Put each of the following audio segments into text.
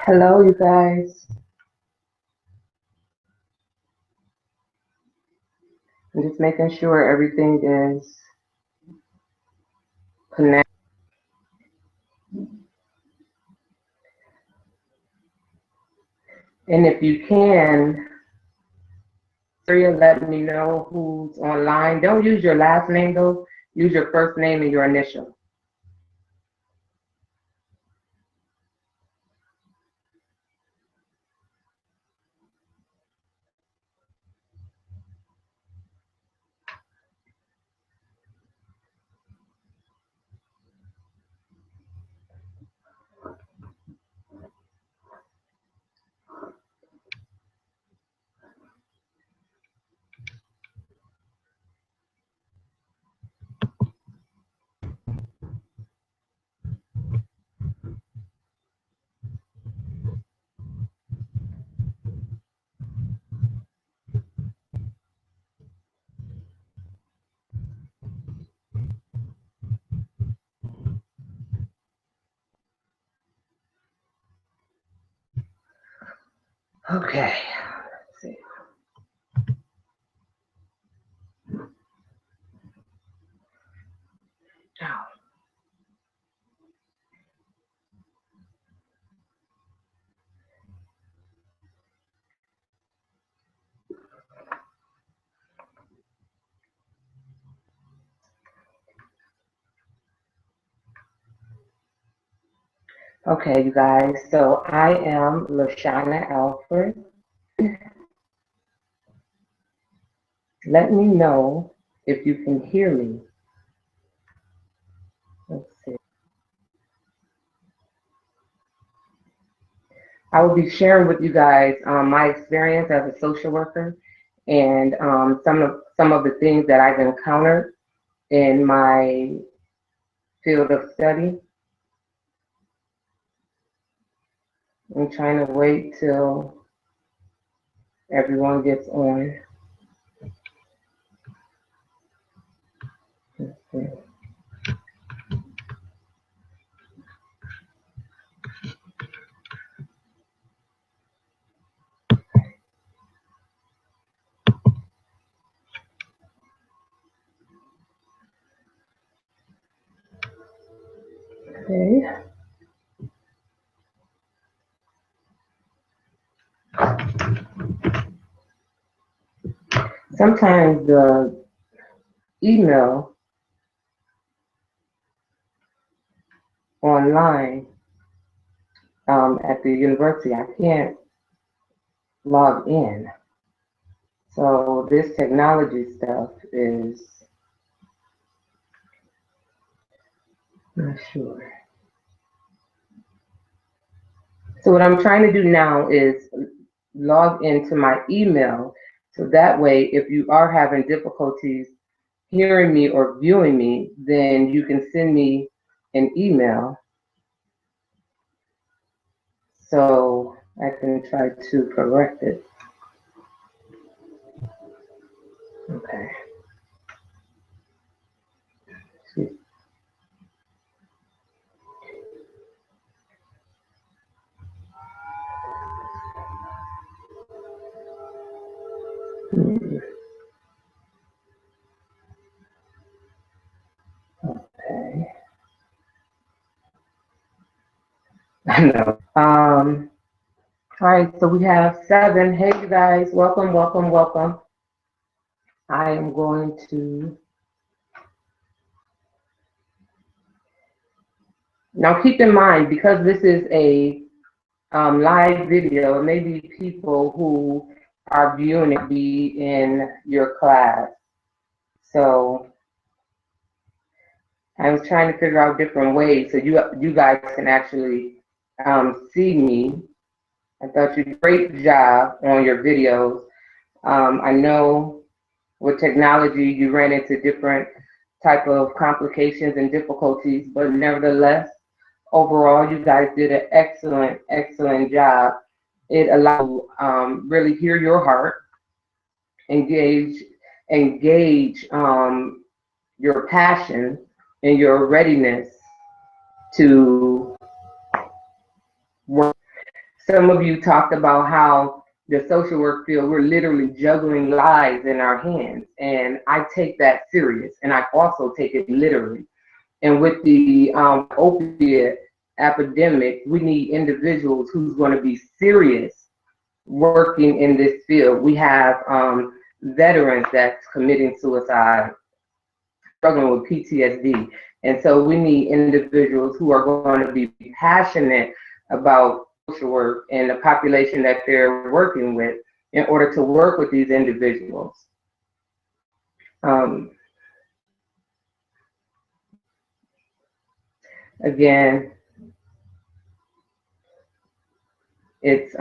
Hello, you guys. I'm just making sure everything is connected. And if you can, let me know who's online. Don't use your last name though. Use your first name and your initial. Okay. Let's see. Oh. Okay, you guys. So I am LaShanna Alfred. Let me know if you can hear me. Let's see. I will be sharing with you guys my experience as a social worker and some of the things that I've encountered in my field of study. I'm trying to wait till everyone gets on. Let's see. Okay. Sometimes the email online at the university, I can't log in. So this technology stuff is not sure. So what I'm trying to do now is log into my email so that way if you are having difficulties hearing me or viewing me, then you can send me an email so I can try to correct it. Okay. Okay. I know. All right, so we have 7. Hey, you guys, welcome, welcome, welcome. I am going to now keep in mind because this is a live video, maybe people who are viewing it be in your class. So I was trying to figure out different ways so you guys can actually see me. I thought you did a great job on your videos. I know with technology you ran into different type of complications and difficulties, but nevertheless, overall you guys did an excellent, excellent job. It allowed you really hear your heart, engage your passion and your readiness to work. Some of you talked about how the social work field, we're literally juggling lives in our hands. And I take that serious, and I also take it literally. And with the opiate epidemic, we need individuals who's going to be serious working in this field. We have veterans that's committing suicide, struggling with PTSD. And so we need individuals who are going to be passionate about social work and the population that they're working with in order to work with these individuals. Again, it's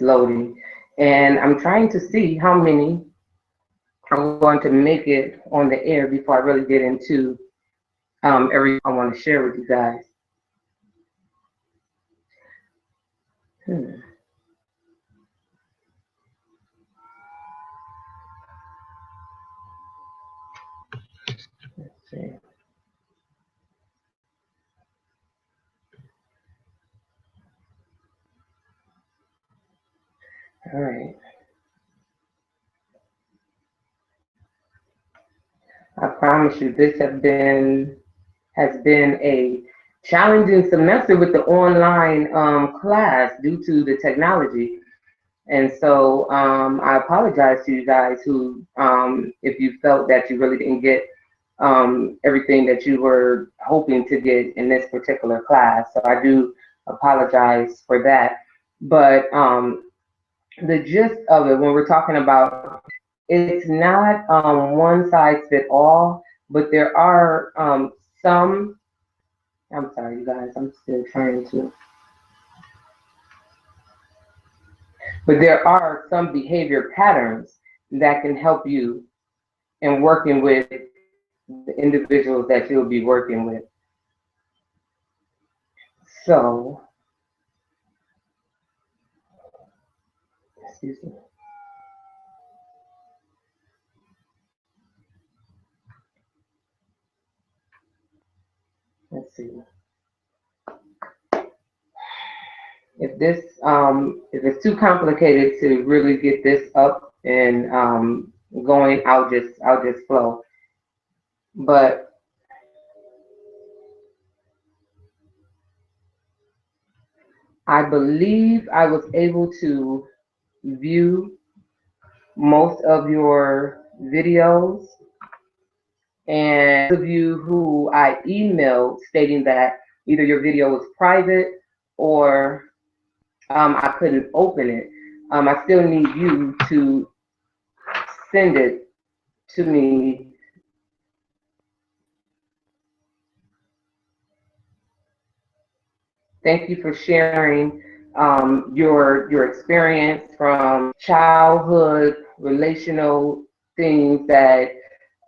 loading, and I'm trying to see how many are going to make it on the air before I really get into everything I want to share with you guys. Let's see. All right. I promise you, this has been a challenging semester with the online class due to the technology. And so I apologize to you guys who, if you felt that you really didn't get everything that you were hoping to get in this particular class. So I do apologize for that. But the gist of it, when we're talking about, it's not one size fit all, but there are some, I'm sorry, you guys, I'm still trying to, but there are some behavior patterns that can help you in working with the individuals that you'll be working with. So, excuse me. Let's see. If this, if it's too complicated to really get this up and going, I'll just flow. But I believe I was able to view most of your videos, and those of you who I emailed stating that either your video was private or I couldn't open it, I still need you to send it to me. Thank you for sharing your experience from childhood, relational things that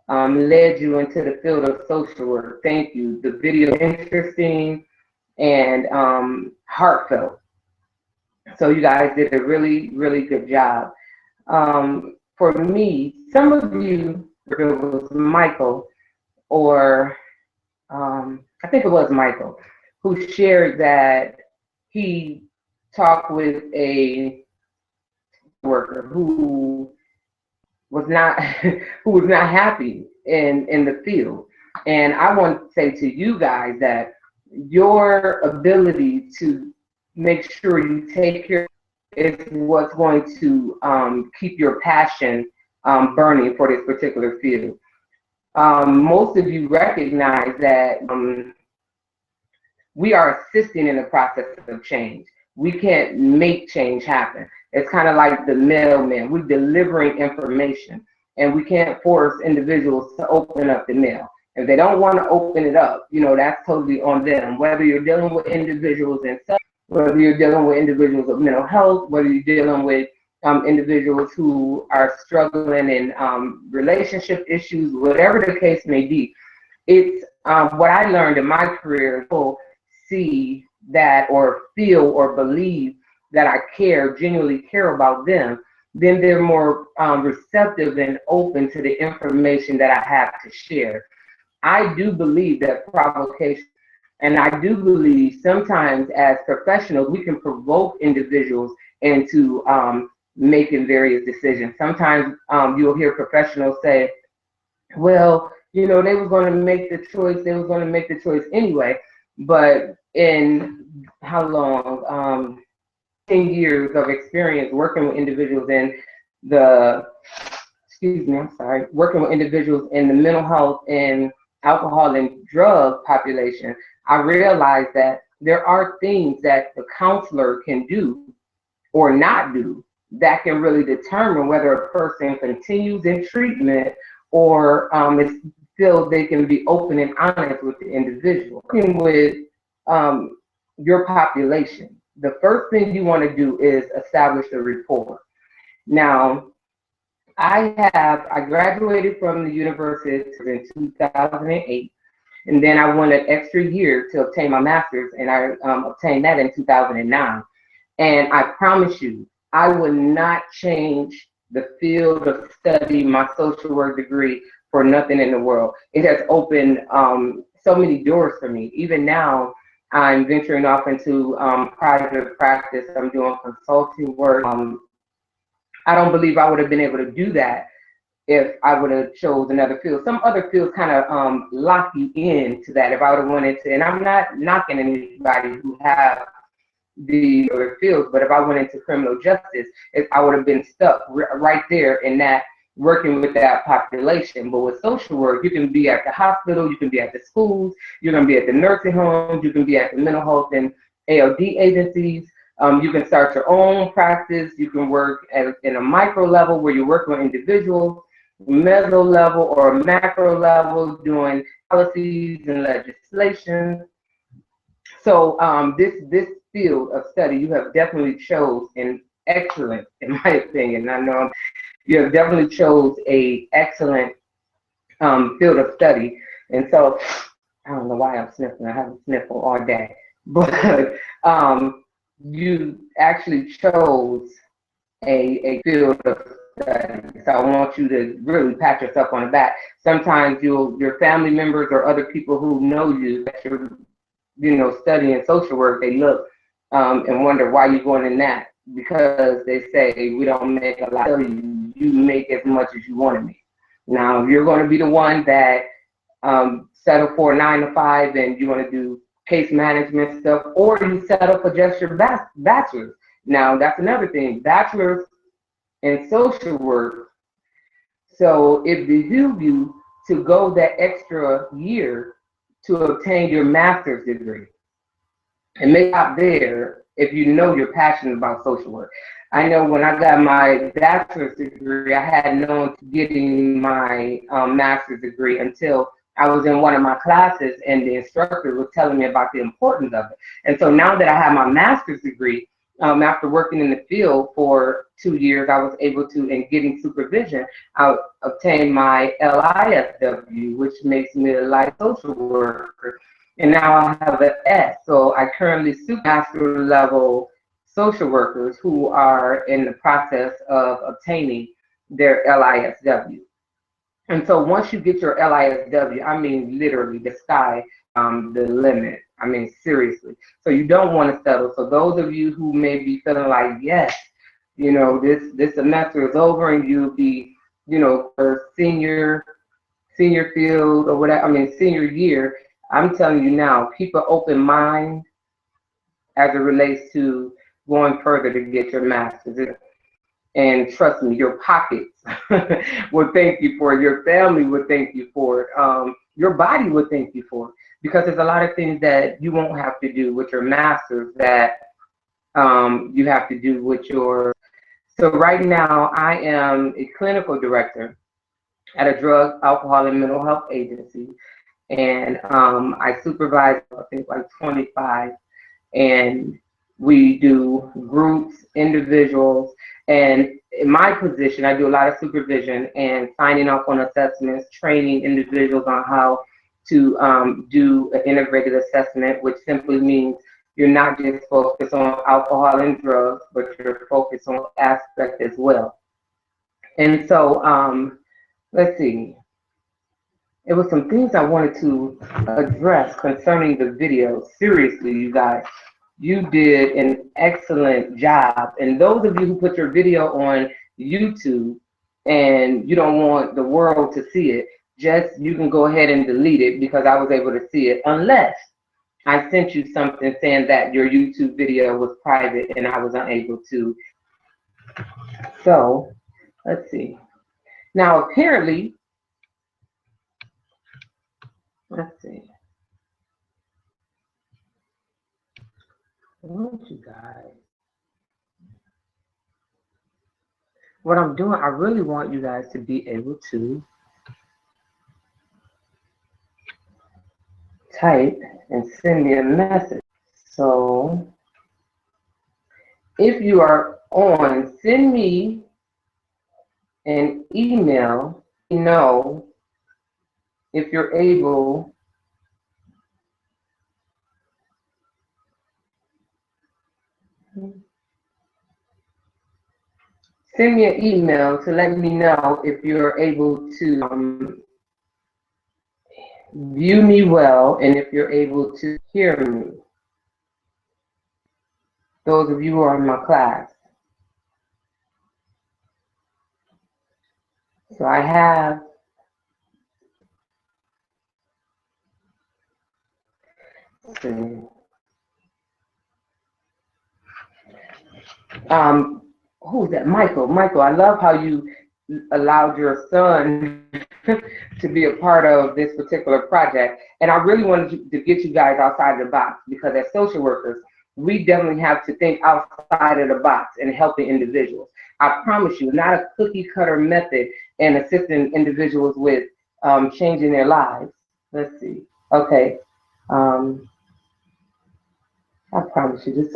led you into the field of social work. Thank you. The video is interesting and heartfelt. So you guys did a really, really good job. For me, some of you, it was Michael, or I think it was Michael, who shared that he talked with a worker who was not happy in the field. And I want to say to you guys that your ability to make sure you take care is what's going to keep your passion burning for this particular field. Most of you recognize that we are assisting in the process of change. We can't make change happen. It's kind of like the mailman. We're delivering information, and we can't force individuals to open up the mail. If they don't want to open it up, you know, that's totally on them. Whether you're dealing with individuals in sex, whether you're dealing with individuals with mental health, whether you're dealing with individuals who are struggling in relationship issues, whatever the case may be, it's what I learned in my career. People see that or feel or believe that I genuinely care about them, then they're more receptive and open to the information that I have to share. I do believe that provocation And I do believe sometimes as professionals, we can provoke individuals into making various decisions. Sometimes you'll hear professionals say, well, you know, they were going to make the choice, they were going to make the choice anyway. But in how long? 10 years of experience working with individuals in the, excuse me, I'm sorry, working with individuals in the mental health and alcohol and drug population, I realized that there are things that the counselor can do or not do that can really determine whether a person continues in treatment or it's still they can be open and honest with the individual. Working with your population, the first thing you want to do is establish a rapport. Now, I graduated from the university in 2008, and then I went an extra year to obtain my master's, and I obtained that in 2009. And I promise you, I would not change the field of study, my social work degree, for nothing in the world. It has opened so many doors for me. Even now, I'm venturing off into private practice. I'm doing consulting work. I don't believe I would have been able to do that if I would have chose another field. Some other fields kind of lock you into that. If I would have wanted to, and I'm not knocking anybody who have the other fields, but if I went into criminal justice, I would have been stuck right there in that, working with that population. But with social work, you can be at the hospital, you can be at the schools, you're going to be at the nursing homes, you can be at the mental health and ALD agencies. You can start your own practice. You can work in a micro level where you're working with individuals, meso level or macro level, doing policies and legislation. So this field of study, you have definitely chose an excellent, in my opinion. I know you have definitely chose a excellent field of study. And so I don't know why I'm sniffling. I haven't sniffled all day, but you actually chose a field of study. So I want you to really pat yourself on the back. Sometimes your family members or other people who know you, that you're studying social work, they look and wonder why you're going in that, because they say we don't make a lot of you make as much as you want to make. Now, if you're going to be the one that settle for a 9 to 5 and you want to do case management stuff, or you settle for just your bachelor's. Now, that's another thing, bachelor's in social work. So it behooves you to go that extra year to obtain your master's degree. And make out there if you know you're passionate about social work. I know when I got my bachelor's degree, I had known getting my master's degree until I was in one of my classes and the instructor was telling me about the importance of it. And so now that I have my master's degree, after working in the field for 2 years, I was able to, in getting supervision, I obtained my LISW, which makes me a life social worker. And now I have an S. So I currently supervise master level social workers who are in the process of obtaining their LISW. And so once you get your LISW, I mean, literally the sky, the limit. I mean, seriously. So you don't want to settle. So those of you who may be feeling like, yes, this semester is over and you'll be, for senior field or whatever, I mean, senior year, I'm telling you now, keep an open mind as it relates to going further to get your master's. And trust me, your pockets will thank you for it. Your family will thank you for it. Your body will thank you for it. Because there's a lot of things that you won't have to do with your master's that you have to do with your. So right now, I am a clinical director at a drug, alcohol, and mental health agency. And I supervise, I think, like 25. And we do groups, individuals, and in my position, I do a lot of supervision and signing off on assessments, training individuals on how to do an integrated assessment, which simply means you're not just focused on alcohol and drugs, but you're focused on aspect as well. And so, let's see. it was some things I wanted to address concerning the video. Seriously, you guys, you did an excellent job. And those of you who put your video on YouTube and you don't want the world to see it, just you can go ahead and delete it because I was able to see it, unless I sent you something saying that your YouTube video was private and I was unable to. So let's see. Now apparently, let's see. I want you guys. What I'm doing, I really want you guys to be able to type and send me a message. So if you are on, send me an email, know if you're able send me an email to let me know if you're able to view me well and if you're able to hear me. Those of you who are in my class. So I have who's that? Michael. Michael, I love how you allowed your son to be a part of this particular project. And I really wanted to get you guys outside the box, because as social workers, we definitely have to think outside of the box and helping individuals. I promise you, not a cookie cutter method in assisting individuals with changing their lives. Let's see. Okay. I promise you, this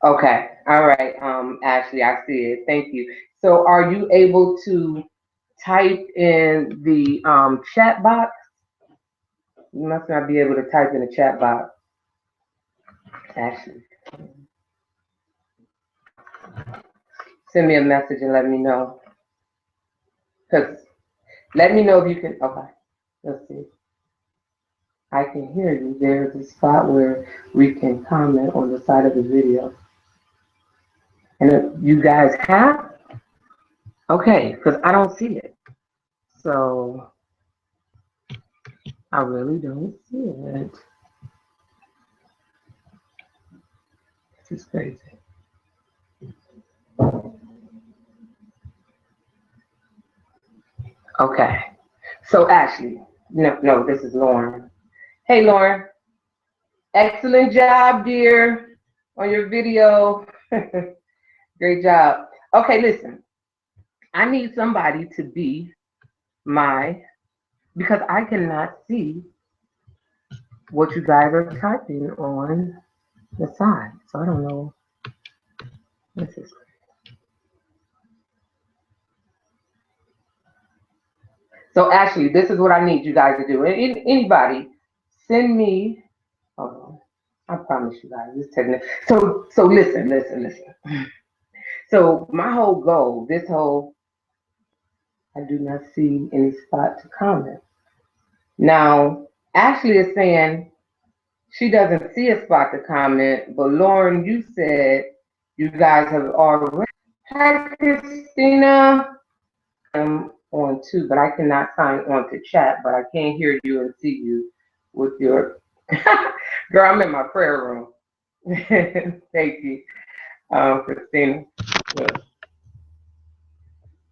okay. All right. Ashley, I see it. Thank you. So are you able to type in the chat box? You must not be able to type in the chat box, Ashley. Send me a message and let me know. Because let me know if you can. Okay. Let's see. I can hear you. There's a spot where we can comment on the side of the video. And if you guys have? Okay, because I don't see it. So I really don't see it. This is crazy. Okay. So Ashley, no, this is Lauren. Hey, Lauren. Excellent job, dear, on your video. Great job. Okay, listen. I need somebody to be because I cannot see what you guys are typing on the side. So I don't know. This is so Ashley, this is what I need you guys to do. Anybody, send me. Hold on. I promise you guys, this technique. So listen. So my whole goal, I do not see any spot to comment. Now, Ashley is saying she doesn't see a spot to comment, but Lauren, you said you guys have already. Hi, Christina. I'm on too, but I cannot sign on to chat, but I can hear you and see you with your girl. I'm in my prayer room. Thank you, Christina.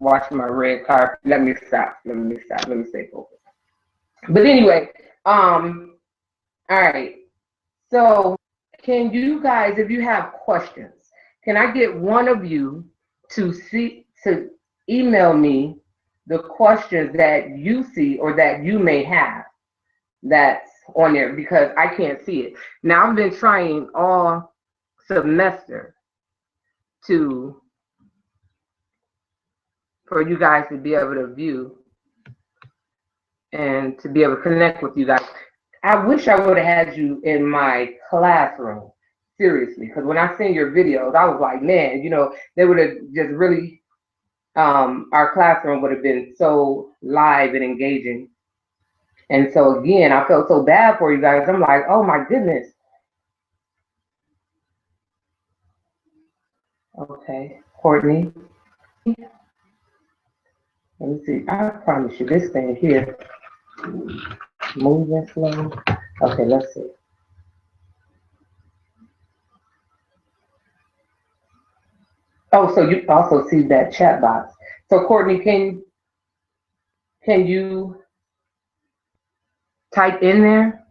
Watch my red carpet. Let me stop. Let me stay focused. But anyway, all right. So can you guys, if you have questions, can I get one of you to email me the questions that you see or that you may have that's on there, because I can't see it. Now I've been trying all semester for you guys to be able to view and to be able to connect with you guys. I wish I would have had you in my classroom, seriously, because when I seen your videos, I was like, man, they would have just really our classroom would have been so live and engaging. And so again, I felt so bad for you guys. I'm like, oh my goodness. Okay, Courtney. Let me see. I promise you, this thing here moving slow. Okay, let's see. Oh, so you also see that chat box. So Courtney, can you type in there?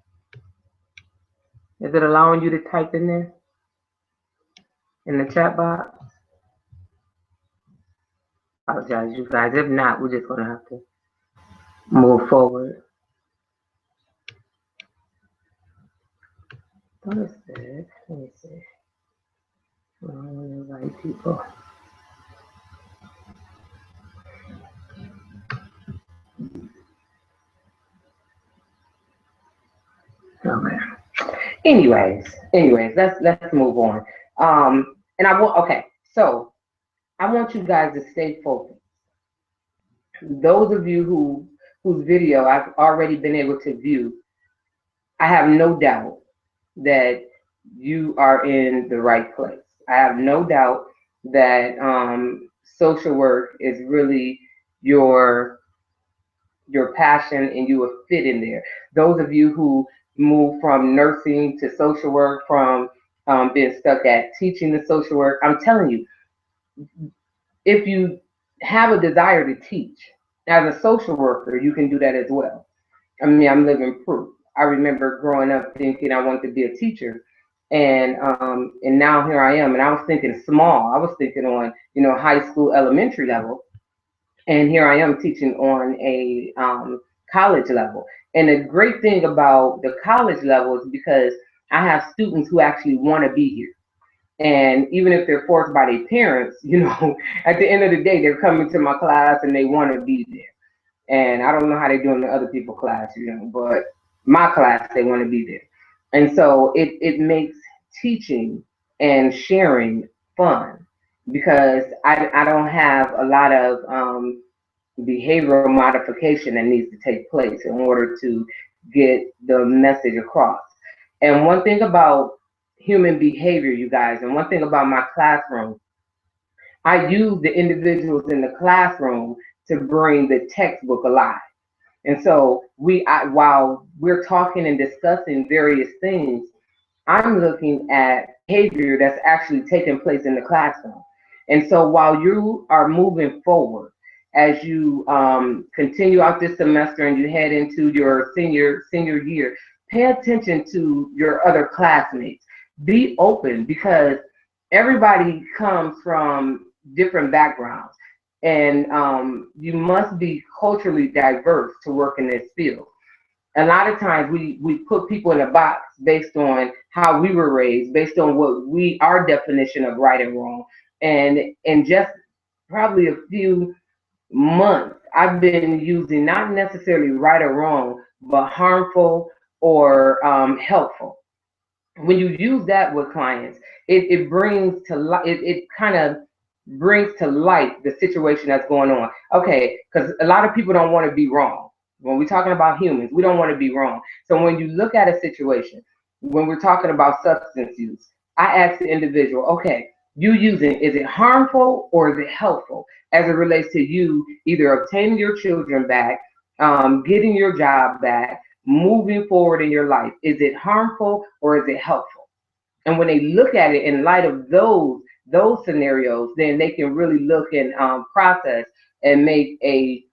Is it allowing you to type in there in the chat box? Apologize, you guys. If not, we're just gonna have to move forward. What is this? Let me see. Invite people. Okay. Anyways, let's move on. And I want okay. So I want you guys to stay focused. Those of you whose video I've already been able to view, I have no doubt that you are in the right place. I have no doubt that social work is really your your passion and you will fit in there. Those of you who move from nursing to social work, from being stuck at teaching the social work, I'm telling you, if you have a desire to teach as a social worker, you can do that as well. I mean, I'm living proof. I remember growing up thinking I wanted to be a teacher, and now here I am. And I was thinking small. I was thinking on high school, elementary level, and here I am teaching on a college level. And the great thing about the college level is because I have students who actually want to be here. And even if they're forced by their parents, at the end of the day, they're coming to my class and they want to be there. And I don't know how they do in the other people's class, but my class, they want to be there. And so it makes teaching and sharing fun because I don't have a lot of behavioral modification that needs to take place in order to get the message across. And one thing about human behavior, you guys, and one thing about my classroom, I use the individuals in the classroom to bring the textbook alive. And so while we're talking and discussing various things, I'm looking at behavior that's actually taking place in the classroom. And so while you are moving forward, as you continue out this semester and you head into your senior year, pay attention to your other classmates. Be open because everybody comes from different backgrounds, and you must be culturally diverse to work in this field. A lot of times we put people in a box based on how we were raised, based on what our definition of right and wrong. And in just probably a few months, I've been using not necessarily right or wrong, but harmful or helpful. When you use that with clients, it brings to light, it kind of brings to light the situation that's going on. Okay, because a lot of people don't want to be wrong. When we're talking about humans, we don't want to be wrong. So when you look at a situation, when we're talking about substance use, I ask the individual, okay, you using, is it harmful or is it helpful as it relates to you either obtaining your children back, getting your job back, moving forward in your life? Is it harmful or is it helpful? And when they look at it in light of those scenarios, then they can really look and process and make a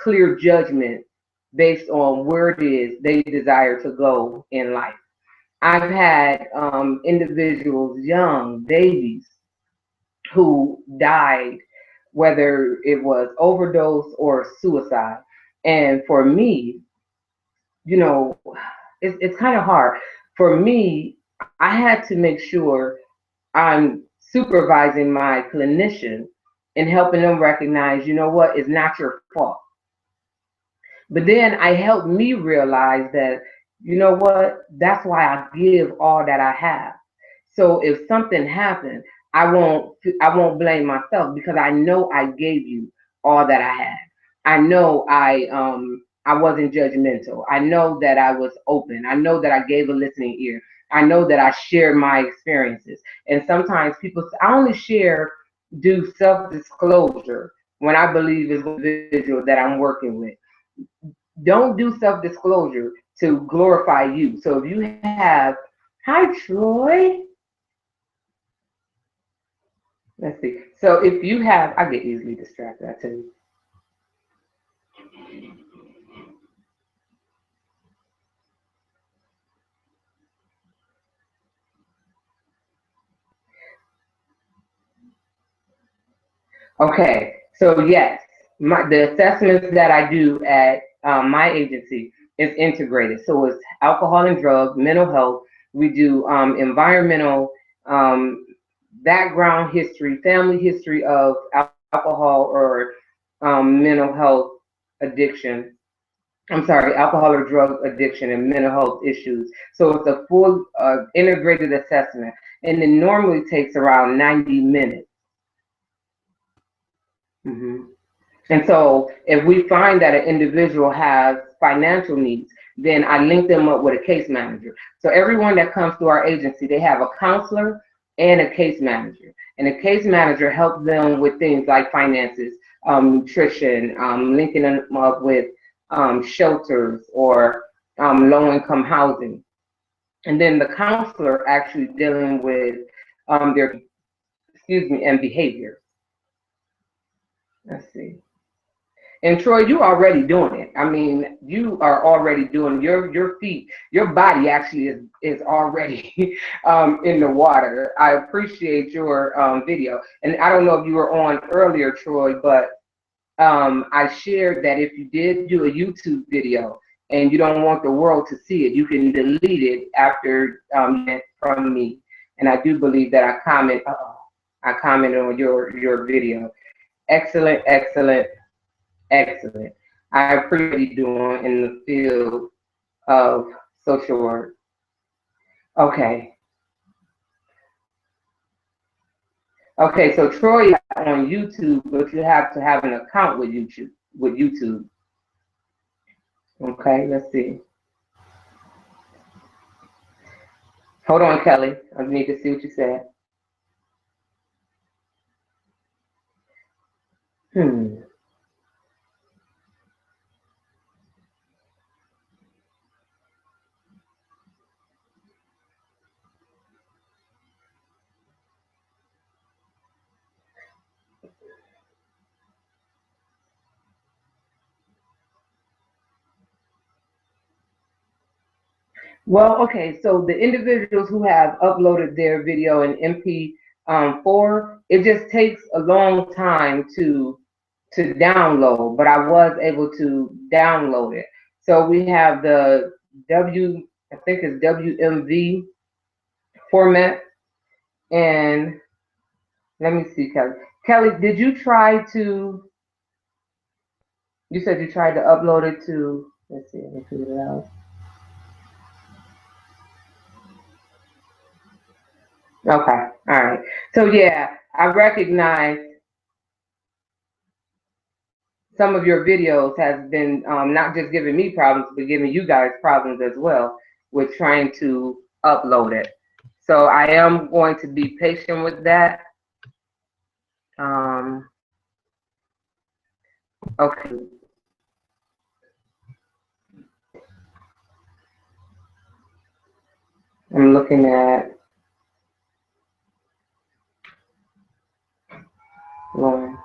clear judgment based on where it is they desire to go in life. I've had individuals, young babies, who died, whether it was overdose or suicide. And for me, it's kind of hard. For me, I had to make sure I'm supervising my clinician and helping them recognize, what, it's not your fault. But then I helped me realize that, what, that's why I give all that I have. So if something happened, I won't blame myself because I know I gave you all that I had. I know I wasn't judgmental. I know that I was open. I know that I gave a listening ear. I know that I shared my experiences. And sometimes people, I only do self-disclosure when I believe it's the individual that I'm working with. Don't do self-disclosure to glorify you. So if you have, hi Troy, let's see. So if you have, I get easily distracted, I tell you. Okay, so yes, the assessments that I do at my agency is integrated. So it's alcohol and drugs, mental health. We do environmental, um, background history, family history of alcohol or mental health addiction. I'm sorry, alcohol or drug addiction and mental health issues. So it's a full integrated assessment, and it normally takes around 90 minutes. Mhm. And so if we find that an individual has financial needs, then I link them up with a case manager. So everyone that comes to our agency, they have a counselor and a case manager. And the case manager helps them with things like finances, nutrition, linking them up with shelters or low-income housing. And then the counselor actually dealing with their, excuse me, and behavior. Let's see. And Troy, you already doing it. I mean, you are already doing your feet, your body actually is already in the water. I appreciate your video, and I don't know if you were on earlier, Troy, but I shared that if you did do a YouTube video and you don't want the world to see it, you can delete it after from me. And I do believe that I commented on your video. Excellent, excellent, excellent. I appreciate you doing in the field of social work. Okay. Okay, so Troy is on YouTube, but you have to have an account with YouTube. Okay, let's see. Hold on, Kelly. I need to see what you said. Hmm. Well, okay, so the individuals who have uploaded their video in MP4, it just takes a long time to download, but I was able to download it. So we have the I think it's WMV format, and let me see, Kelly. Kelly, did you try to? You said you tried to upload it to. Let's see, let me figure it out. Okay, all right. So yeah, I recognize some of your videos has been not just giving me problems, but giving you guys problems as well with trying to upload it. So I am going to be patient with that. Um, okay, I'm looking at Lauren,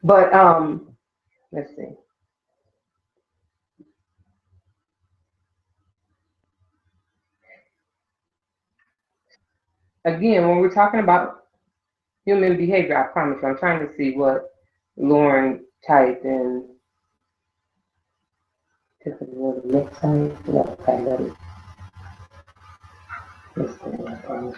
but let's see. Again, when we're talking about human behavior, I promise you, I'm trying to see what Lauren typed in. What it looks like. Yeah, okay, let it. Let's see. I promise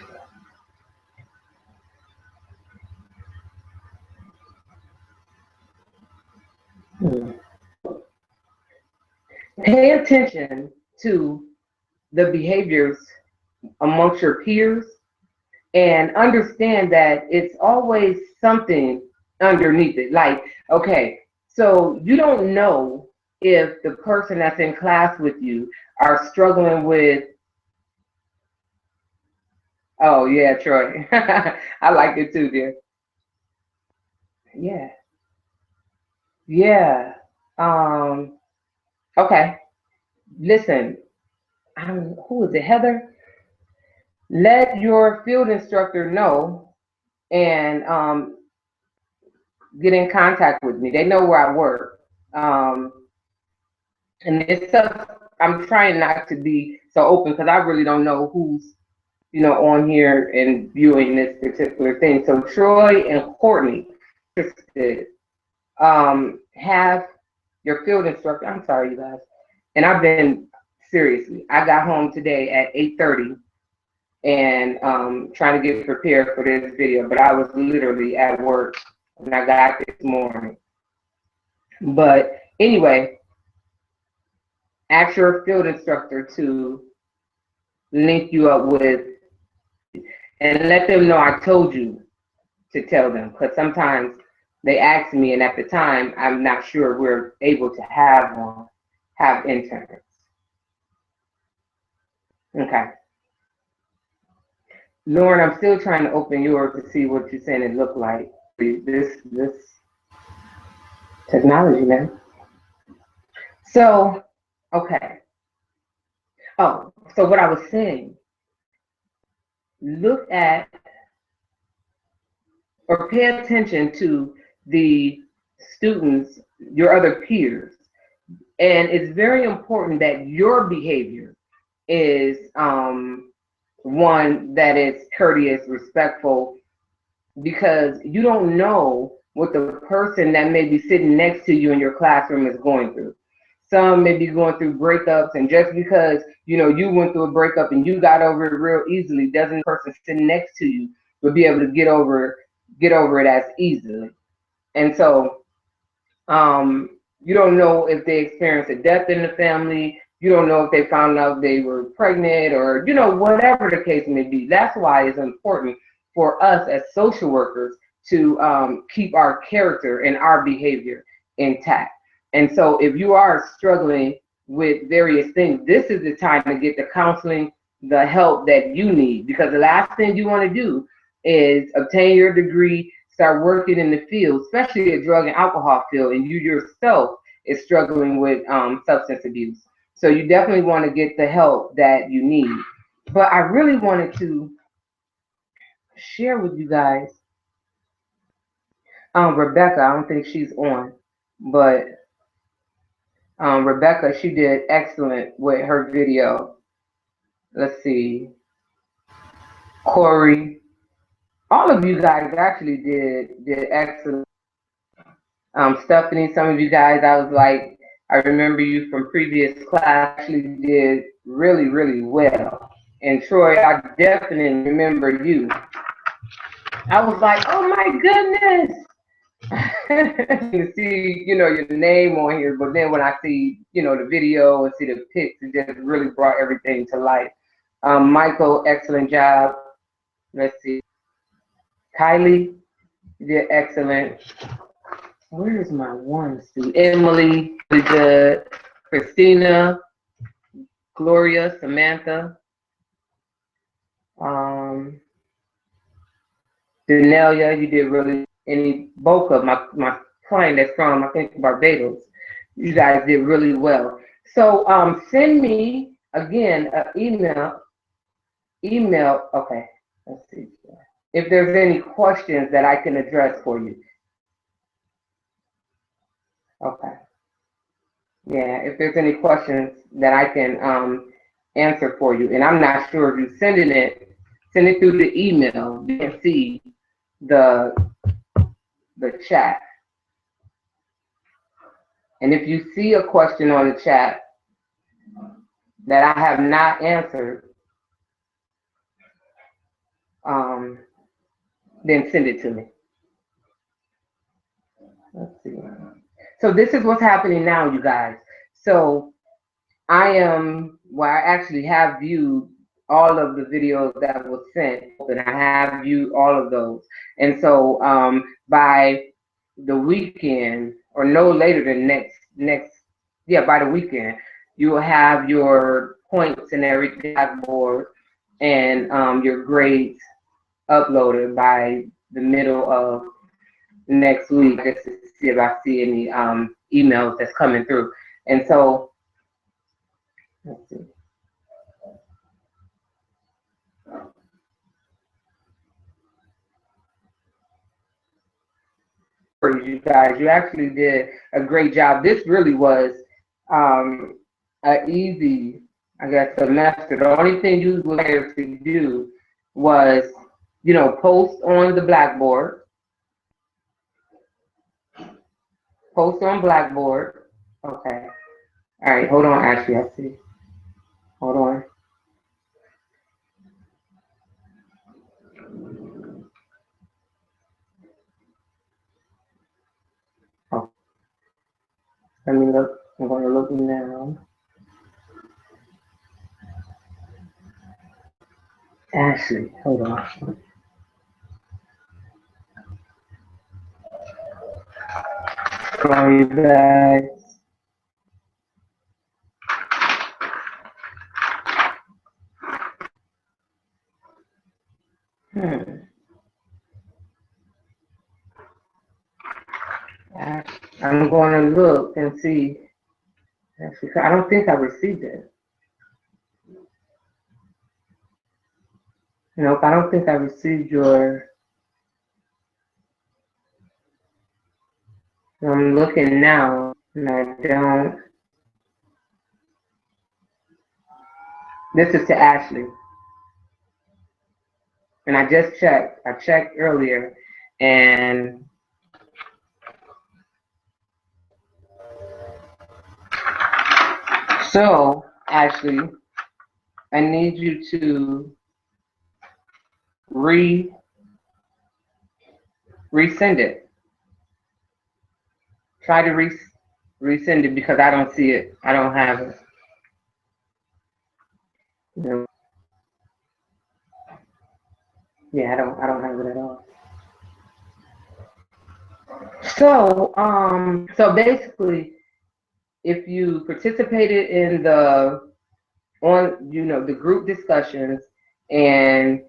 you. Pay attention to the behaviors amongst your peers and understand that it's always something underneath it. Like, okay, so you don't know if the person that's in class with you are struggling with, oh yeah, Troy. I like it too, dear. Yeah. Yeah. Um, okay. Listen, who is it? Heather? Let your field instructor know and get in contact with me. They know where I work. And it's stuff I'm trying not to be so open because I really don't know who's, on here and viewing this particular thing. So Troy and Courtney interested, have your field instructor. I'm sorry, you guys. And I've been, seriously, I got home today at 8:30 and trying to get prepared for this video, but I was literally at work when I got this morning. But anyway, ask your field instructor to link you up with, and let them know I told you to tell them, because sometimes they ask me, and at the time I'm not sure we're able to have interns. Okay. Lauren, I'm still trying to open yours to see what you're saying it looked like. This technology, man. So, okay. Oh, so what I was saying, look at or pay attention to the students, your other peers. And it's very important that your behavior is one that is courteous, respectful, because you don't know what the person that may be sitting next to you in your classroom is going through. Some may be going through breakups, and just because you went through a breakup and you got over it real easily, doesn't the person sitting next to you will be able to get over it as easily. And so you don't know if they experienced a death in the family. You don't know if they found out they were pregnant, or whatever the case may be. That's why it's important for us as social workers to keep our character and our behavior intact. And so if you are struggling with various things, this is the time to get the counseling, the help that you need, because the last thing you want to do is obtain your degree, start working in the field, especially a drug and alcohol field, and you yourself is struggling with substance abuse. So you definitely want to get the help that you need. But I really wanted to share with you guys, Rebecca, I don't think she's on, but Rebecca, she did excellent with her video. Let's see, Corey, all of you guys actually did excellent. Stephanie, some of you guys, I was like, I remember you from previous class, actually did really, really well. And Troy, I definitely remember you. I was like, oh my goodness. You see, your name on here, but then when I see, the video and see the pics, it just really brought everything to life. Michael, excellent job. Let's see. Kylie, you did excellent. Where is my one student? Emily, really good. Christina, Gloria, Samantha, Danelia, you did really. And both of my client that's from, I think, Barbados, you guys did really well. So send me again an email. Okay, let's see if there's any questions that I can address for you. Okay. Yeah, if there's any questions that I can answer for you, and I'm not sure if you're send it through the email. You can see the chat, and if you see a question on the chat that I have not answered, then send it to me. Let's see. So this is what's happening now, you guys. So I actually have viewed all of the videos that was sent, and I have viewed all of those. And so by the weekend, or no later than by the weekend, you will have your points and everything Blackboard, and your grades uploaded by the middle of next week, just to see if I see any emails that's coming through. And so, let's see. You guys, you actually did a great job. This really was an easy, I guess, semester. The only thing you were there to do was, post on the Blackboard, post on Blackboard. Okay. All right, hold on, Ashley, I see. Hold on. Oh, let me look. I'm going to look now. Ashley, hold on. Sorry, guys. I'm going to look and see. Actually, I don't think I received it. Nope, I don't think I received your. I'm looking now, and I don't. This is to Ashley. And I just checked. I checked earlier, and so, Ashley, I need you to resend it. Try to resend it, because I don't see it. I don't have it. No. Yeah, I don't have it at all. So basically, if you participated in the group discussions, and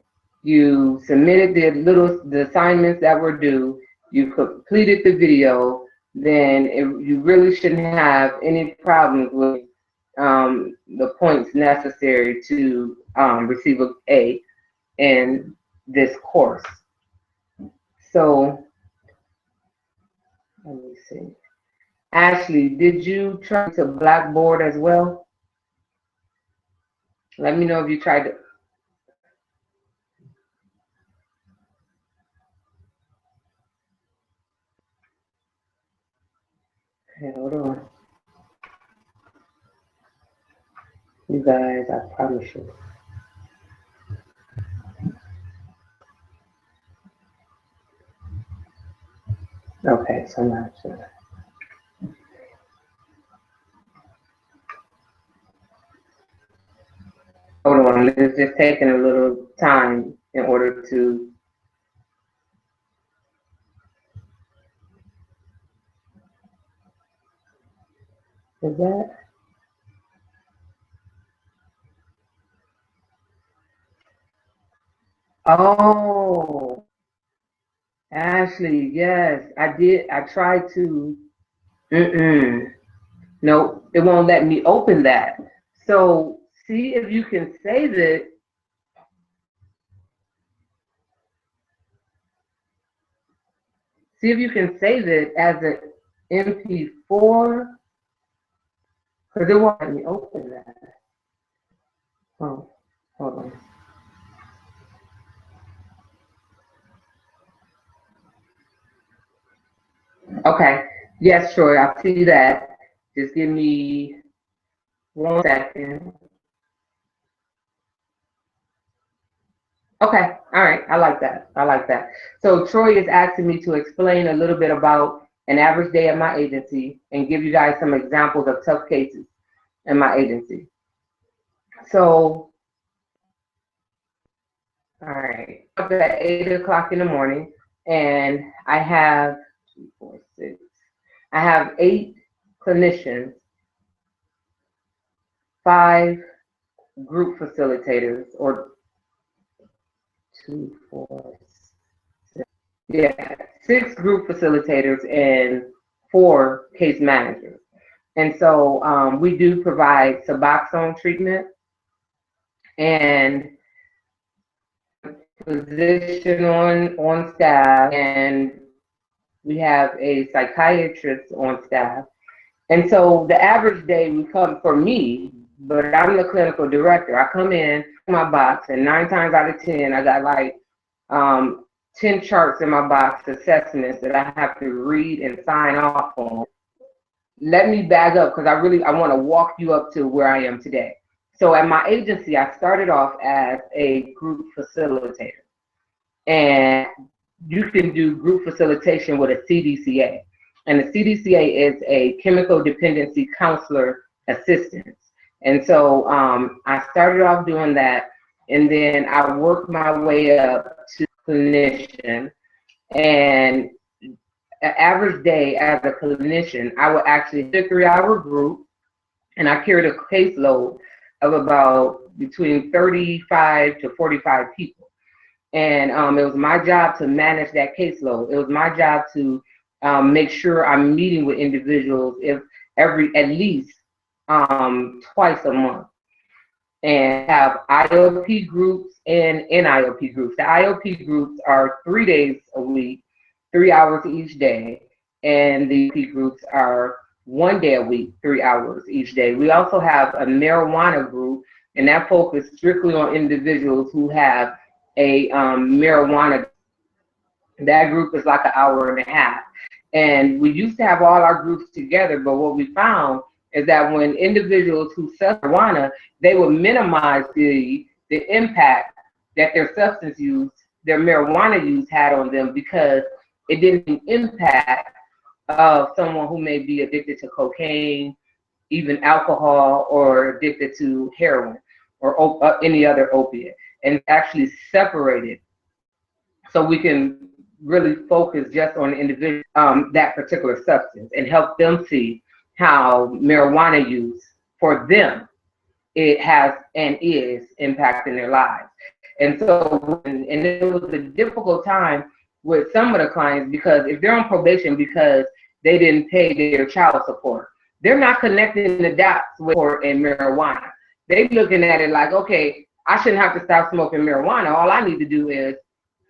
you submitted the assignments that were due, you completed the video, then you really shouldn't have any problems with the points necessary to receive an A in this course. So let me see. Ashley, did you try to Blackboard as well? Let me know if you tried to. Okay, hold on. You guys, I promise you. Okay, so now it's hold on, it's just taking a little time in order to. Is that? Oh, Ashley, yes, I did. I tried to. No, it won't let me open that. So see if you can save it. See if you can save it as an MP4, because it won't let me open that. Oh, hold on. Okay. Yes, sure. I see that. Just give me 1 second. Okay. All right. I like that. I like that. So Troy is asking me to explain a little bit about an average day at my agency and give you guys some examples of tough cases in my agency. So All right. Up at 8 o'clock in the morning, and I have 4, 6. I have 8 clinicians, 5 group facilitators, or 2, 4, 6. Yeah, 6 group facilitators and 4 case managers. And so we do provide Suboxone treatment and physician on staff, and we have a psychiatrist on staff. And so the average day we come for me, but I'm the clinical director. I come in my box, and 9 times out of 10, I got like 10 charts in my box, assessments that I have to read and sign off on. Let me back up because I want to walk you up to where I am today. So at my agency, I started off as a group facilitator, and you can do group facilitation with a CDCA. And the CDCA is a chemical dependency counselor assistance. And so I started off doing that, and then I worked my way up to clinician. And an average day as a clinician, I would actually do a 3-hour group, and I carried a caseload of about between 35 to 45 people. And it was my job to manage that caseload. It was my job to make sure I'm meeting with individuals at least twice a month, and have IOP groups and NIOP groups. The IOP groups are 3 days a week, 3 hours each day, and the IOP groups are 1 day a week, 3 hours each day. We also have a marijuana group, and that focuses strictly on individuals who have a marijuana. That group is like an hour and a half. And we used to have all our groups together, but what we found is that when individuals who sell marijuana, they would minimize the impact that their substance use, their marijuana use had on them, because it didn't impact of someone who may be addicted to cocaine, even alcohol, or addicted to heroin or any other opiate, and actually separated so we can really focus just on the individual, that particular substance, and help them see how marijuana use for them, it has and is impacting their lives. And so, and it was a difficult time with some of the clients, because if they're on probation because they didn't pay their child support, they're not connecting the dots with support and marijuana. They're looking at it like, okay, I shouldn't have to stop smoking marijuana. All I need to do is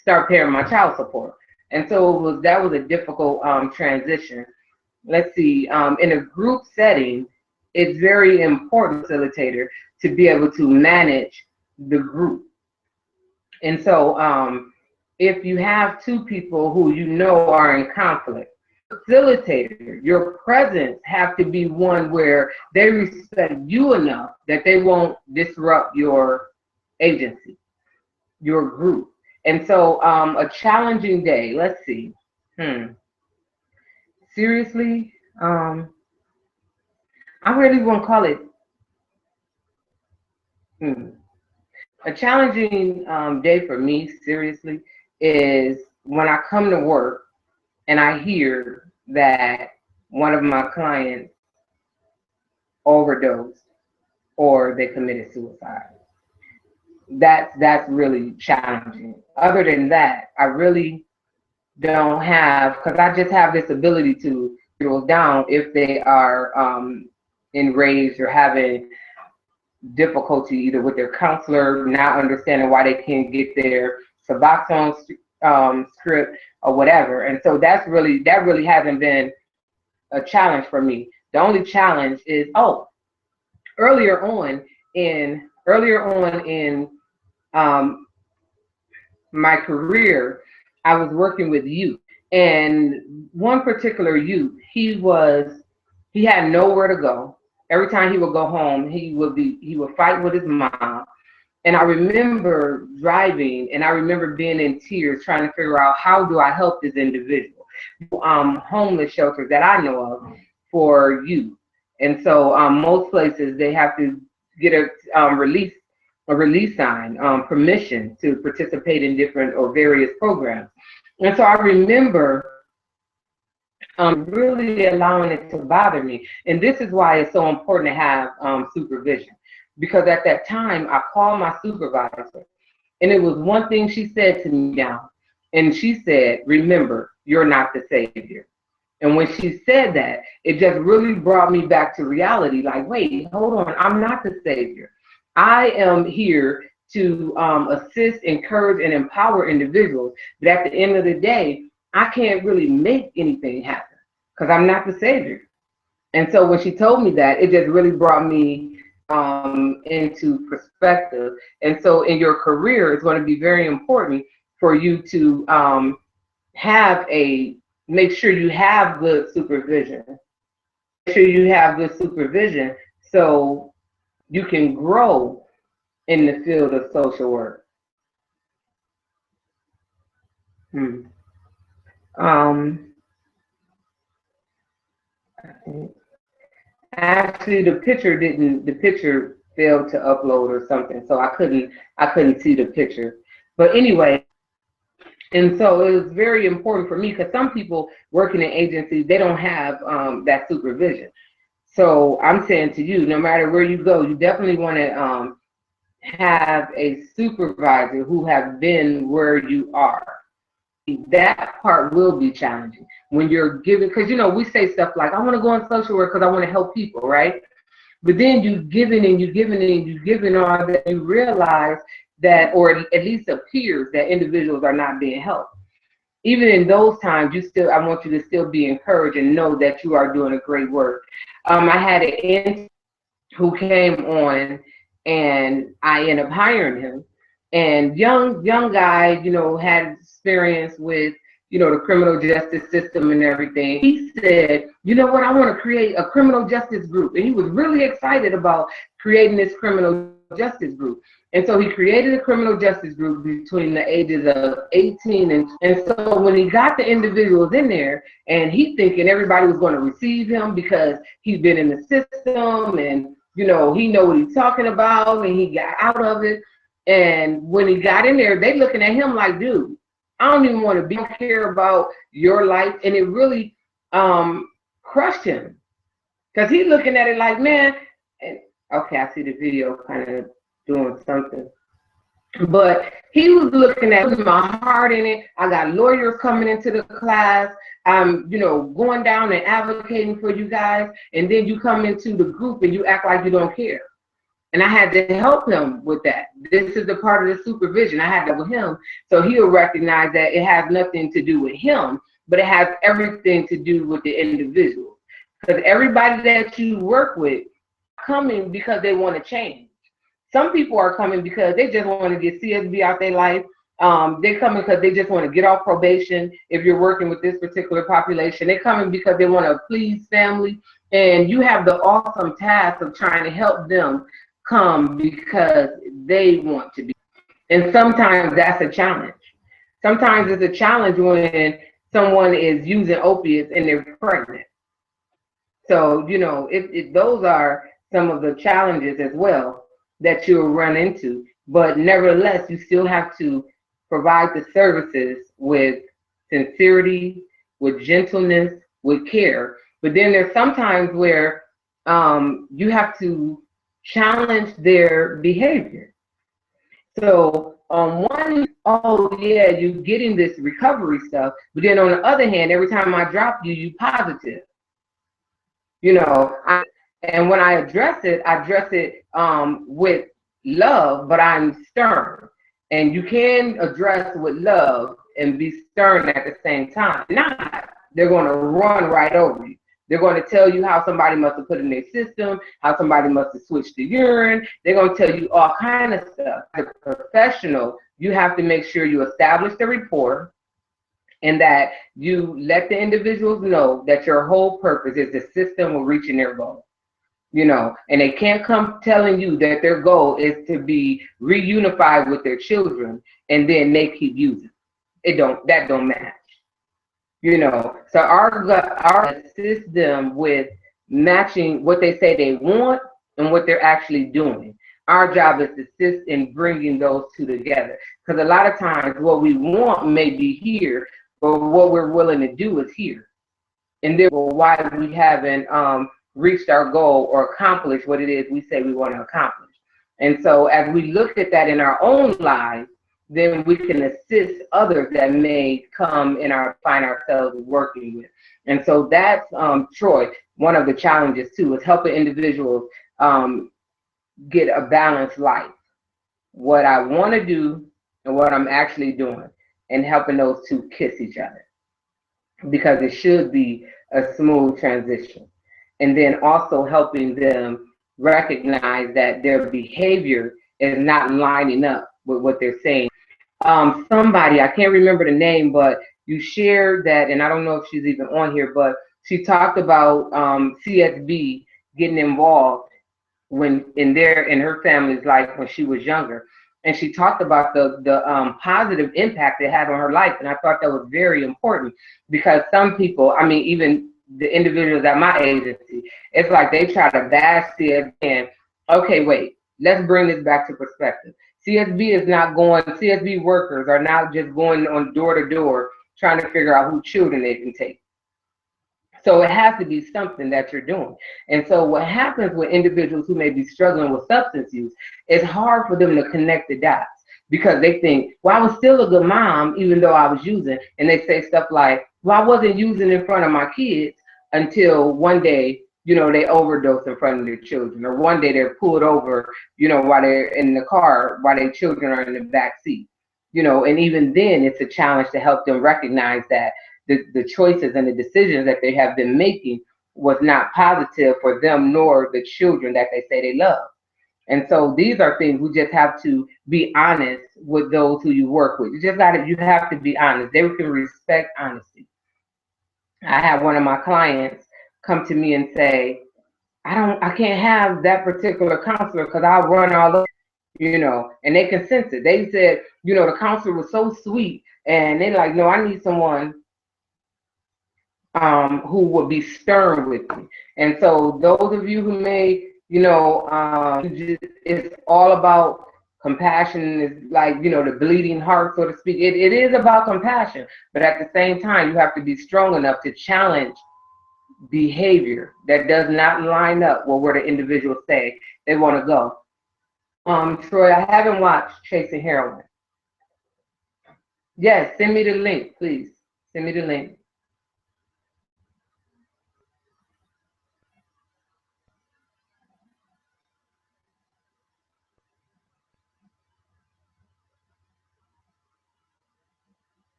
start paying my child support. And so that was a difficult transition. Let's see, in a group setting, it's very important, facilitator, to be able to manage the group. And so if you have 2 people who you know are in conflict, facilitator, your presence have to be one where they respect you enough that they won't disrupt your agency, your group. And so a challenging day, let's see. Seriously, I really won't call it a challenging day for me, seriously, is when I come to work and I hear that one of my clients overdosed or they committed suicide. That's really challenging. Other than that, I really don't have, because I just have this ability to drill down if they are enraged or having difficulty either with their counselor, not understanding why they can't get their Suboxone script or whatever. And so that really hasn't been a challenge for me. The only challenge is, earlier on in my career, I was working with youth, and one particular youth, he had nowhere to go. Every time he would go home, he would fight with his mom. And I remember driving, and I remember being in tears trying to figure out, how do I help this individual? Homeless shelters that I know of for youth. And so most places, they have to get a release a release sign, permission to participate in different or various programs. And so I remember really allowing it to bother me. And this is why it's so important to have supervision. Because at that time, I called my supervisor, and it was one thing she said to me now. And she said, remember, you're not the savior. And when she said that, it just really brought me back to reality. Like, wait, hold on, I'm not the savior. I am here to assist, encourage, and empower individuals. But at the end of the day, I can't really make anything happen because I'm not the savior. And so when she told me that, it just really brought me into perspective. And so in your career, it's going to be very important for you to make sure you have good supervision. Make sure you have good supervision so you can grow in the field of social work. Actually, the picture failed to upload or something, so I couldn't see the picture. But anyway, and so it was very important for me because some people working in agencies, they don't have that supervision. So I'm saying to you, no matter where you go, you definitely want to have a supervisor who have been where you are. That part will be challenging when you're giving, because we say stuff like, I want to go in social work because I want to help people, right? But then you giving and you giving and you giving all that, you realize that, or at least appears that individuals are not being helped. Even in those times, I want you to still be encouraged and know that you are doing a great work. I had an intern who came on, and I ended up hiring him. And young guy, had experience with, the criminal justice system and everything. He said, you know what, I want to create a criminal justice group. And he was really excited about creating this criminal justice group. And so he created a criminal justice group between the ages of 18 and so when he got the individuals in there, and he thinking everybody was going to receive him because he's been in the system and, he know what he's talking about, and he got out of it. And when he got in there, they looking at him like, dude, I don't even want to care about your life. And it really crushed him because he's looking at it like, man, and okay, I see the video kind of doing something. But he was looking at my heart in it. I got lawyers coming into the class. I'm, going down and advocating for you guys. And then you come into the group and you act like you don't care. And I had to help him with that. This is the part of the supervision. I had to with him. So he'll recognize that it has nothing to do with him, but it has everything to do with the individual. Because everybody that you work with coming because they want to change. Some people are coming because they just want to get CSB out their life. They're coming because they just want to get off probation. If you're working with this particular population, they're coming because they want to please family. And you have the awesome task of trying to help them come because they want to be. And sometimes that's a challenge. Sometimes it's a challenge when someone is using opiates and they're pregnant. So, those are some of the challenges as well that you'll run into. But nevertheless, you still have to provide the services with sincerity, with gentleness, with care. But then there's sometimes where you have to challenge their behavior. So on one, oh yeah, you're getting this recovery stuff, but then on the other hand, every time I drop you, you positive. And when I address it with love, but I'm stern. And you can address with love and be stern at the same time. Not, they're going to run right over you. They're going to tell you how somebody must have put in their system, how somebody must have switched the urine. They're going to tell you all kind of stuff. As a professional, you have to make sure you establish the rapport and that you let the individuals know that your whole purpose is the system of reaching their goal. And they can't come telling you that their goal is to be reunified with their children and then they keep using it. That don't match. So our assist them with matching what they say they want and what they're actually doing. Our job is to assist in bringing those two together. Because a lot of times what we want may be here, but what we're willing to do is here. And then why we haven't reached our goal or accomplished what it is we say we want to accomplish. And so as we look at that in our own lives, then we can assist others that may come in our find ourselves working with. And so that's Troy, one of the challenges too, is helping individuals get a balanced life. What I want to do and what I'm actually doing, and helping those two kiss each other, because it should be a smooth transition. And then also helping them recognize that their behavior is not lining up with what they're saying. Somebody, I can't remember the name, but you shared that, and I don't know if she's even on here, but she talked about CSB getting involved when in her family's life when she was younger. And she talked about the positive impact it had on her life. And I thought that was very important, because some people, I mean, even the individuals at my agency, it's like they try to bash CSB and, okay, wait, let's bring this back to perspective. CSB workers are not just going on door to door trying to figure out who children they can take. So it has to be something that you're doing. And so what happens with individuals who may be struggling with substance use, it's hard for them to connect the dots, because they think, well, I was still a good mom even though I was using. And they say stuff like, well, I wasn't using in front of my kids until one day, you know, they overdose in front of their children, or one day they're pulled over, you know, while they're in the car, while their children are in the back seat. You know, and even then it's a challenge to help them recognize that the choices and the decisions that they have been making was not positive for them nor the children that they say they love. And so these are things we just have to be honest with those who you work with. You have to be honest. They can respect honesty. I had one of my clients come to me and say, I can't have that particular counselor because I'll run all over, you know, and they can sense it. They said, you know, the counselor was so sweet, and they're like, no, I need someone who will be stern with me. And so those of you who may, you know, it's all about compassion. Is like, you know, the bleeding heart, so to speak. It is about compassion, but at the same time, you have to be strong enough to challenge behavior that does not line up with where the individuals say they want to go. Troy, I haven't watched Chasing Heroin. Yes, send me the link, please. Send me the link.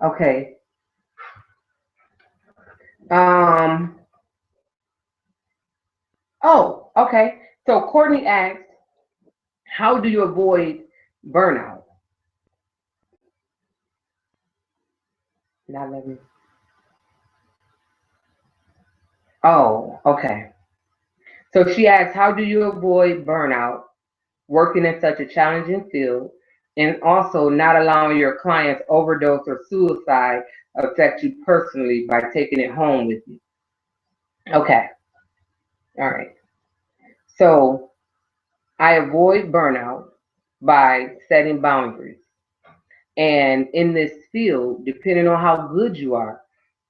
Okay. Oh, okay. So Courtney asked, how do you avoid burnout? Not let me. Oh, okay. So she asked, how do you avoid burnout working in such a challenging field, and also not allowing your clients' overdose or suicide affect you personally by taking it home with you? Okay. All right. So I avoid burnout by setting boundaries. And in this field, depending on how good you are,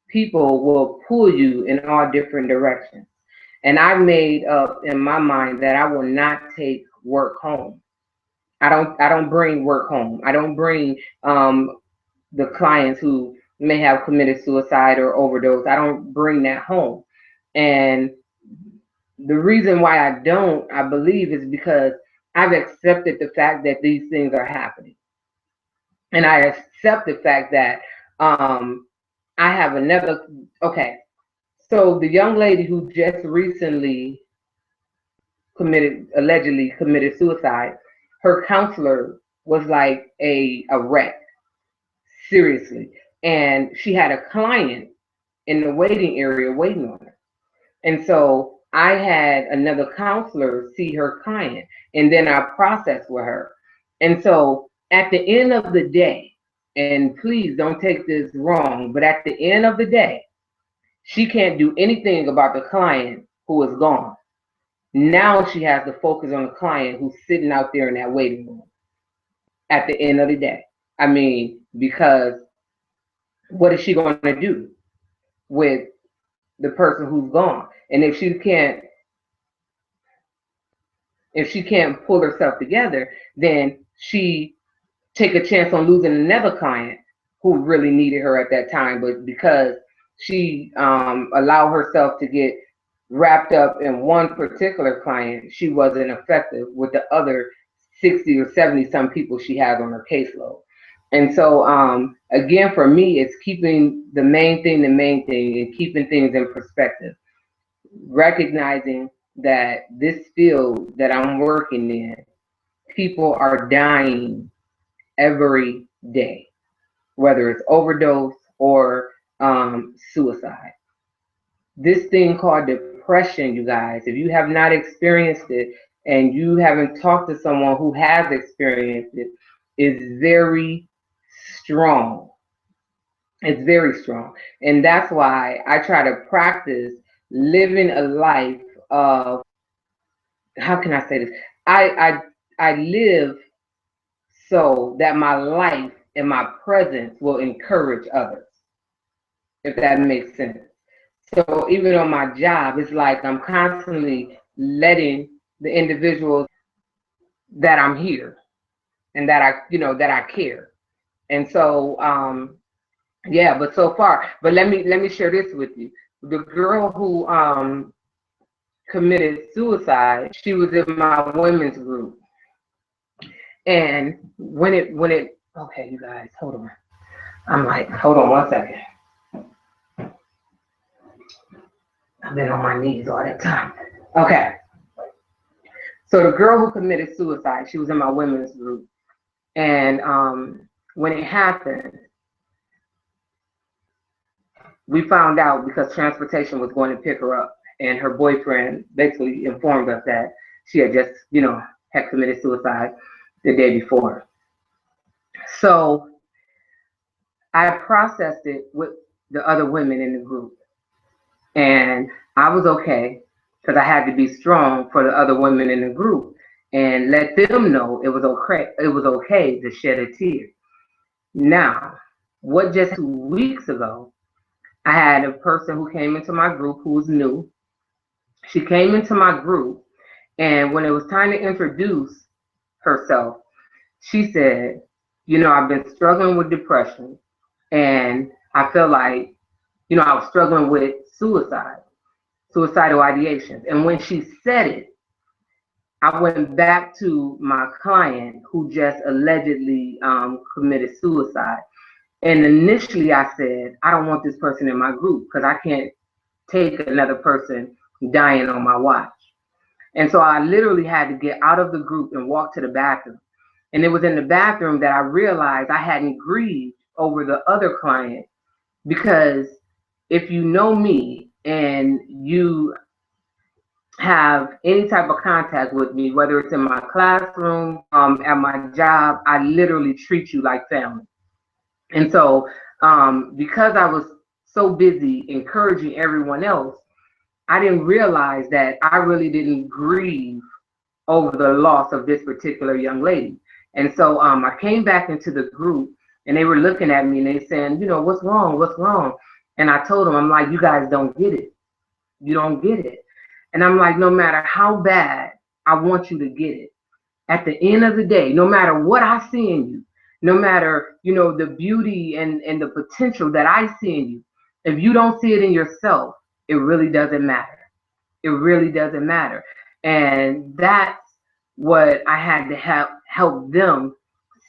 people will pull you in all different directions. And I made up in my mind that I will not take work home. I don't bring work home. I don't bring the clients who may have committed suicide or overdose. I don't bring that home. And the reason why I don't, I believe, is because I've accepted the fact that these things are happening. And I accept the fact that I have another, okay. So the young lady who just recently allegedly committed suicide, her counselor was like a wreck, seriously. And she had a client in the waiting area waiting on her. And so I had another counselor see her client, and then I processed with her. And so at the end of the day, and please don't take this wrong, but at the end of the day, she can't do anything about the client who is gone. Now she has to focus on the client who's sitting out there in that waiting room at the end of the day. I mean, because what is she going to do with the person who's gone? And if she can't pull herself together, then she take a chance on losing another client who really needed her at that time. But because she allowed herself to get wrapped up in one particular client, she wasn't effective with the other 60 or 70 some people she has on her caseload. And so, again, for me, it's keeping the main thing, and keeping things in perspective, recognizing that this field that I'm working in, people are dying every day, whether it's overdose or suicide. This thing called depression, you guys, if you have not experienced it and you haven't talked to someone who has experienced it, is very strong. It's very strong. And that's why I try to practice living a life of, how can I say this? I live so that my life and my presence will encourage others, if that makes sense. So even on my job, it's like I'm constantly letting the individuals that I'm here and that that I care. And so, yeah, but so far, but let me share this with you. The girl who committed suicide, she was in my women's group. And okay, you guys, hold on. I'm like, hold on one second. I've been on my knees all that time. Okay. So the girl who committed suicide, she was in my women's group. And when it happened, we found out because transportation was going to pick her up. And her boyfriend basically informed us that she had just, had committed suicide the day before. So I processed it with the other women in the group. And I was okay because I had to be strong for the other women in the group and let them know it was okay. It was okay to shed a tear. Now, what just 2 weeks ago, I had a person who came into my group who was new. She came into my group, and when it was time to introduce herself, she said, I've been struggling with depression, and I feel like, I was struggling with suicidal ideations. And when she said it, I went back to my client who just allegedly committed suicide. And initially I said, I don't want this person in my group because I can't take another person dying on my watch. And so I literally had to get out of the group and walk to the bathroom. And it was in the bathroom that I realized I hadn't grieved over the other client, because if you know me and you have any type of contact with me, whether it's in my classroom, at my job, I literally treat you like family. And so because I was so busy encouraging everyone else, I didn't realize that I really didn't grieve over the loss of this particular young lady. And so I came back into the group and they were looking at me and they saying, what's wrong? What's wrong? And I told them, I'm like, you guys don't get it. You don't get it. And I'm like, no matter how bad I want you to get it, at the end of the day, no matter what I see in you, no matter, the beauty and the potential that I see in you, if you don't see it in yourself, it really doesn't matter. It really doesn't matter. And that's what I had to help them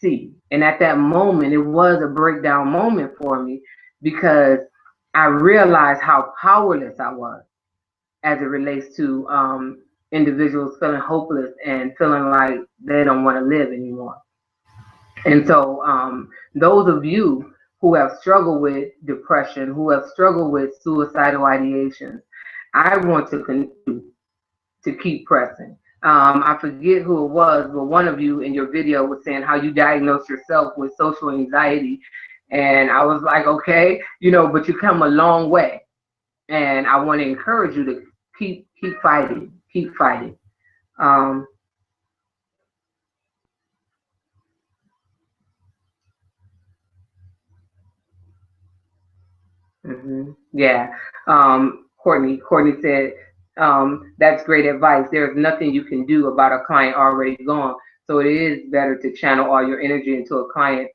see. And at that moment, it was a breakdown moment for me, because I realized how powerless I was as it relates to individuals feeling hopeless and feeling like they don't want to live anymore. And so those of you who have struggled with depression, who have struggled with suicidal ideations, I want to continue to keep pressing. I forget who it was, but one of you in your video was saying how you diagnosed yourself with social anxiety. And I was like, okay, but you come a long way. And I want to encourage you to keep fighting, keep fighting. Um, yeah. Courtney said, that's great advice. There's nothing you can do about a client already gone. So it is better to channel all your energy into a client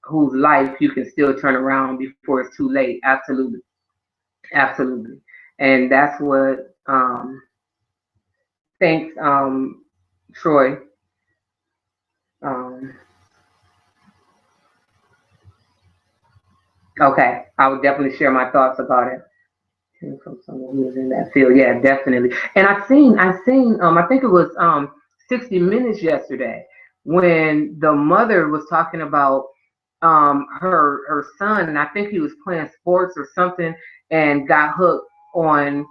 whose life you can still turn around before it's too late. Absolutely. Absolutely. And that's what, thanks, Troy. Um, okay. I would definitely share my thoughts about it. From someone who's in that field. Yeah, definitely. And I've seen, I think it was 60 Minutes yesterday when the mother was talking about her son, and I think he was playing sports or something, and got hooked on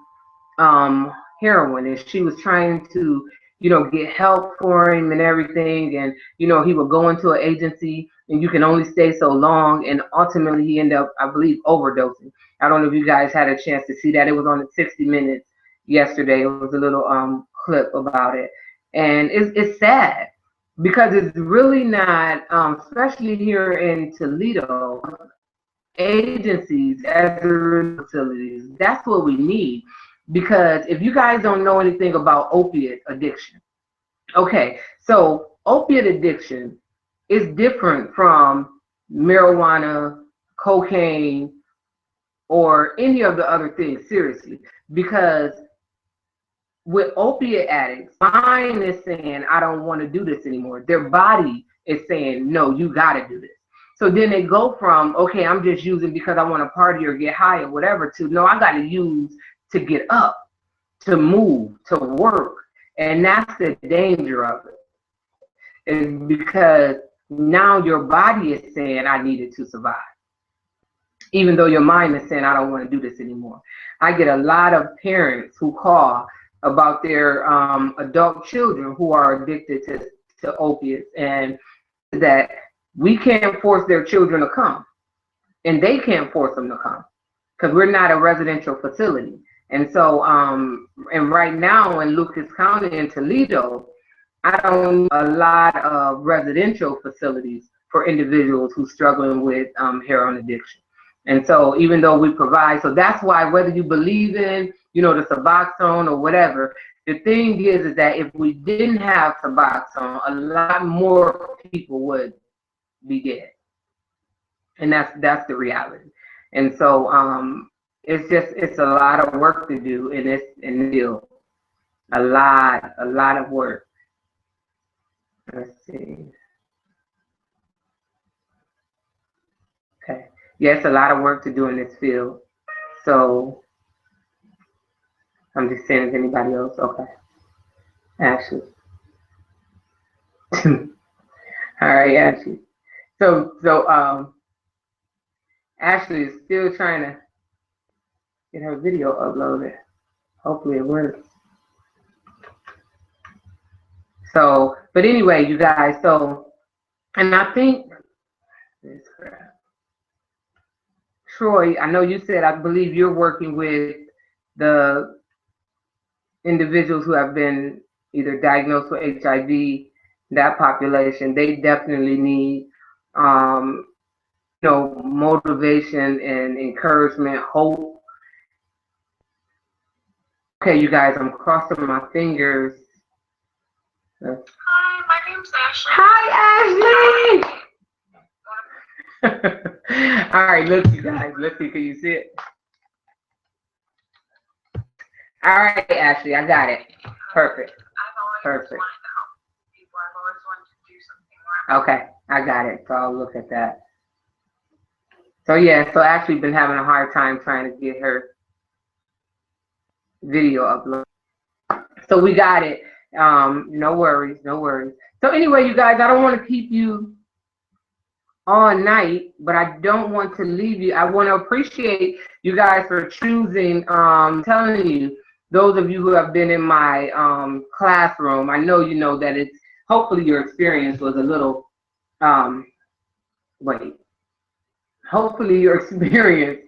um, heroin, and she was trying to, get help for him and everything, and he would go into an agency, and you can only stay so long, and ultimately he ended up, I believe, overdosing. I don't know if you guys had a chance to see that. It was on the 60 Minutes yesterday. It was a little clip about it, and it's sad because it's really not, especially here in Toledo, agencies as facilities. That's what we need. Because if you guys don't know anything about opiate addiction, okay, so opiate addiction is different from marijuana, cocaine, or any of the other things, seriously. Because with opiate addicts, mind is saying, I don't want to do this anymore. Their body is saying, no, you got to do this. So then they go from, okay, I'm just using because I want to party or get high or whatever, to, no, I got to use to get up, to move, to work. And that's the danger of it, is because now your body is saying, I need it to survive, even though your mind is saying, I don't want to do this anymore. I get a lot of parents who call about their adult children who are addicted to opiates, and that we can't force their children to come, and they can't force them to come because we're not a residential facility. And so, and right now in Lucas County in Toledo, I don't know a lot of residential facilities for individuals who are struggling with heroin addiction. And so even though we provide, so that's why whether you believe in, the Suboxone or whatever, the thing is that if we didn't have Suboxone, a lot more people would be dead. And that's the reality. And so it's a lot of work to do in this field. A lot of work. Let's see. Okay. Yeah, it's a lot of work to do in this field. So I'm just saying, is anybody else? Okay. Ashley. All right, Ashley. So Ashley is still trying to get her video uploaded. Hopefully it works. So, but anyway, you guys, so, and I think this crap. Troy, I know you said, I believe you're working with the individuals who have been either diagnosed with HIV, that population. They definitely need, motivation and encouragement, hope. Okay, you guys, I'm crossing my fingers. Hi, my name's Ashley. Hi, Ashley! All right, look, you guys, let's see, can you see it? All right, Ashley, I got it. Perfect. I've always wanted to help people. I've always wanted to do something. Okay, I got it. So I'll look at that. So yeah, so Ashley been having a hard time trying to get her video uploaded. So we got it. No worries, no worries. So anyway, you guys, I don't want to keep you all night, but I don't want to leave you. I want to appreciate you guys for choosing, telling you, those of you who have been in my classroom, I know you know that it's, hopefully your experience was a little, hopefully your experience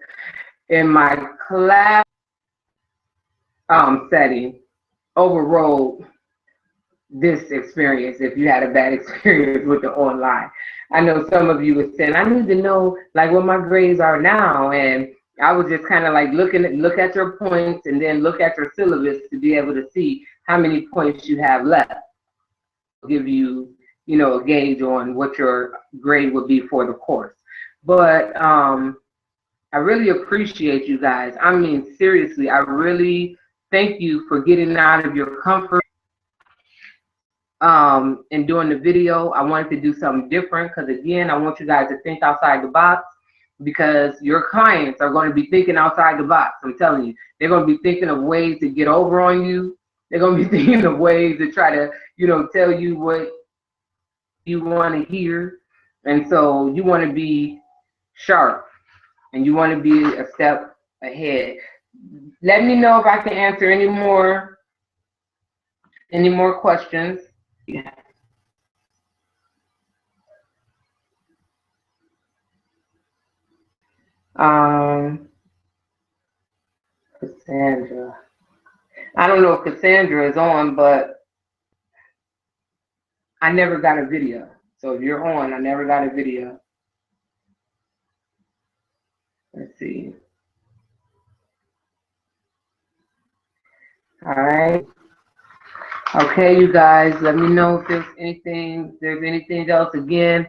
in my class setting overrode this experience if you had a bad experience with the online. I know some of you were saying, I need to know like what my grades are now, and I was just kind of like look at your points and then look at your syllabus to be able to see how many points you have left. Give you, you know, a gauge on what your grade would be for the course. But I really appreciate you guys. I mean, seriously, I really thank you for getting out of your comfort and doing the video. I wanted to do something different because, again, I want you guys to think outside the box, because your clients are going to be thinking outside the box. I'm telling you, they're going to be thinking of ways to get over on you. They're going to be thinking of ways to try to, you know, tell you what you want to hear. And so you want to be sharp and you want to be a step ahead. Let me know if I can answer any more questions. Yeah. Cassandra. I don't know if Cassandra is on, but I never got a video. So if you're on, I never got a video. Let's see. All right. Okay, you guys, let me know if there's anything else. Again,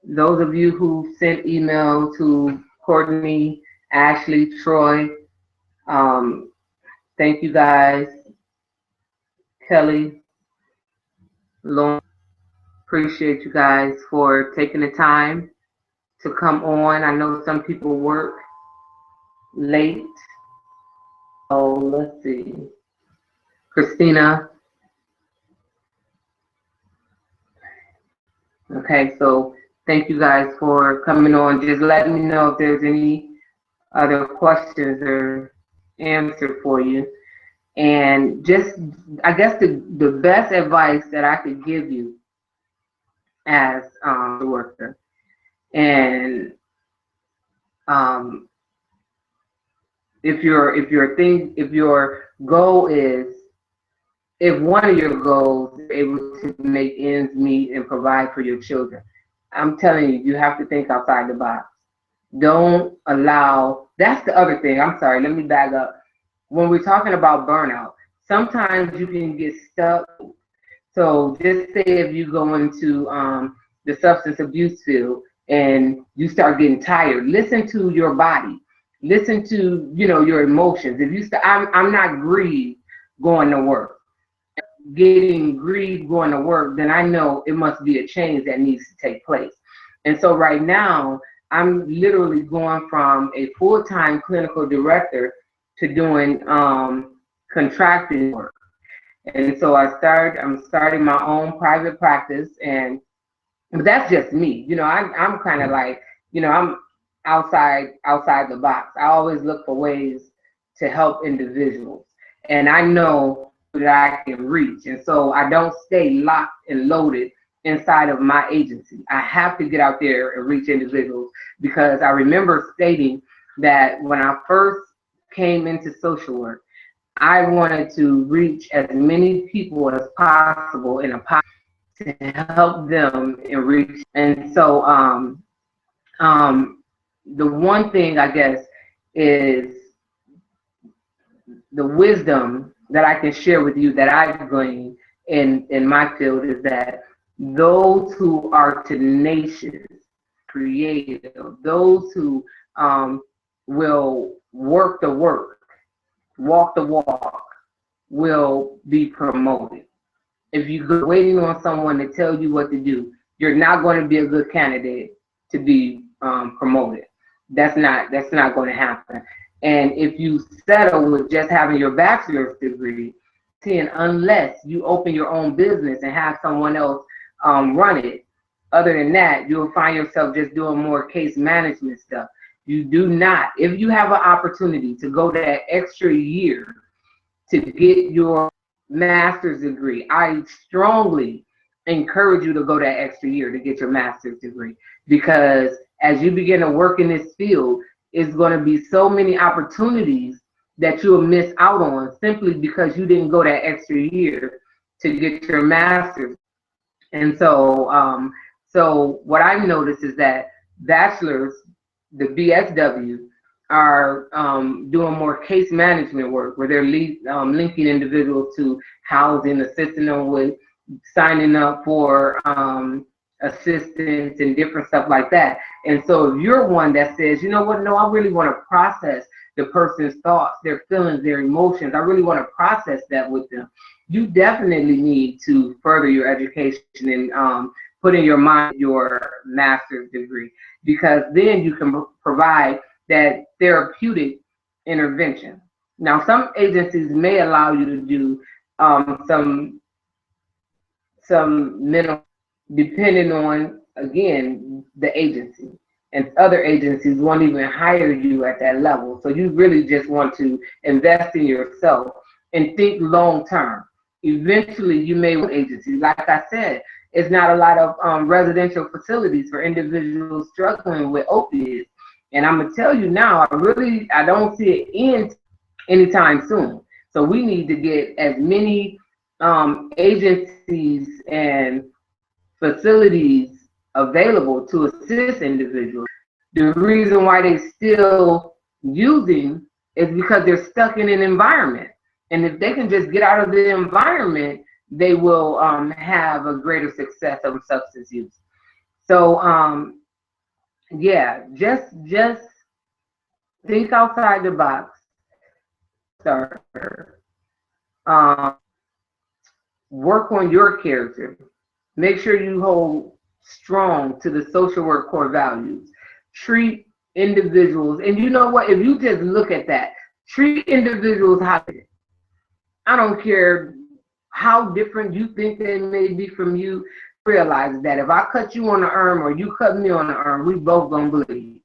those of you who sent email to Courtney, Ashley, Troy, thank you guys. Kelly, Lauren, appreciate you guys for taking the time to come on. I know some people work late. Oh, let's see. Christina. Okay, so thank you guys for coming on. Just let me know if there's any other questions or answer for you. And just, I guess the best advice that I could give you as a worker, and if your goal is, if one of your goals is able to make ends meet and provide for your children, I'm telling you, you have to think outside the box. Don't allow, that's the other thing. I'm sorry, let me back up. When we're talking about burnout, sometimes you can get stuck. So just say if you go into the substance abuse field and you start getting tired, listen to your body. Listen to, you know, your emotions. If you I'm not grieved going to work. Getting grieved going to work, then I know it must be a change that needs to take place. And so right now, I'm literally going from a full-time clinical director to doing contracting work. And so I'm starting my own private practice, but that's just me. You know, I'm kind of like, you know, I'm outside the box. I always look for ways to help individuals, and I know that I can reach. And so I don't stay locked and loaded inside of my agency. I have to get out there and reach individuals, because I remember stating that when I first came into social work, I wanted to reach as many people as possible in a to help them and reach. And so the one thing, I guess, is the wisdom that I can share with you that I've gleaned in my field is that those who are tenacious, creative, those who will work the work, walk the walk, will be promoted. If you're waiting on someone to tell you what to do, you're not going to be a good candidate to be promoted. That's not going to happen. And if you settle with just having your bachelor's degree, unless you open your own business and have someone else run it, other than that, you'll find yourself just doing more case management stuff. You do not, if you have an opportunity to go that extra year to get your master's degree, I strongly encourage you to go that extra year to get your master's degree, because as you begin to work in this field, it's going to be so many opportunities that you'll miss out on simply because you didn't go that extra year to get your master's. And so what I've noticed is that bachelors, the BSW, are doing more case management work where they're linking individuals to housing, assisting them with signing up for assistance and different stuff like that. And so if you're one that says, you know what, no, I really want to process the person's thoughts, their feelings, their emotions, I really want to process that with them, you definitely need to further your education and put in your mind your master's degree, because then you can provide that therapeutic intervention. Now, some agencies may allow you to do some mental, depending on, again, the agency. And other agencies won't even hire you at that level. So you really just want to invest in yourself and think long term. Eventually, you may want agencies. Like I said, it's not a lot of residential facilities for individuals struggling with opiates. And I'm gonna tell you now, I don't see it end anytime soon. So we need to get as many agencies and facilities available to assist individuals. The reason why they still using is because they're stuck in an environment. And if they can just get out of the environment, they will have a greater success of substance use. So yeah, just think outside the box. Starter. Work on your character. Make sure you hold strong to the social work core values. Treat individuals, and you know what? If you just look at that, treat individuals how. I don't care how different you think they may be from you. Realize that if I cut you on the arm or you cut me on the arm, we both gonna bleed.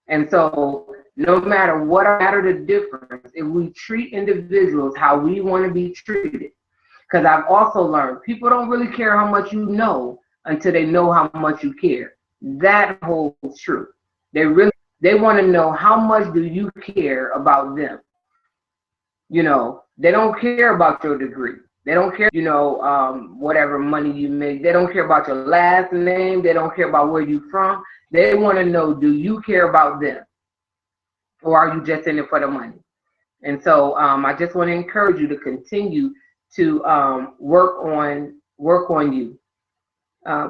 And so no matter what matter the difference, if we treat individuals how we want to be treated, because I've also learned people don't really care how much you know until they know how much you care. That holds true. They want to know how much do you care about them. You know, they don't care about your degree. They don't care, whatever money you make. They don't care about your last name. They don't care about where you're from. They want to know, do you care about them? Or are you just in it for the money? And so I just want to encourage you to continue to work on you.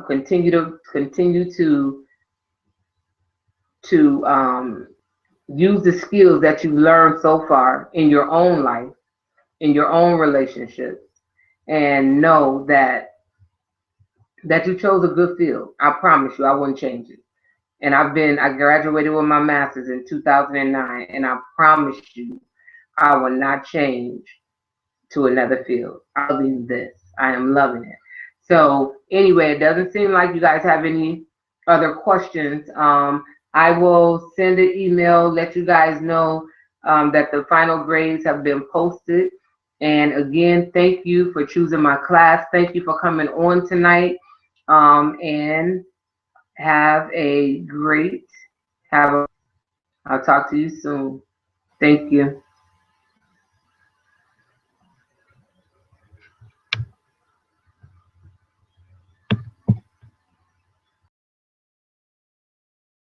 Continue to use the skills that you've learned so far in your own life, in your own relationships, and know that you chose a good field. I promise you, I wouldn't change it. And I graduated with my master's in 2009, and I promise you, I will not change to another field. I'll be this. I am loving it. So anyway, it doesn't seem like you guys have any other questions. I will send an email, let you guys know that the final grades have been posted. And again, thank you for choosing my class. Thank you for coming on tonight. And have a great, I'll talk to you soon. Thank you.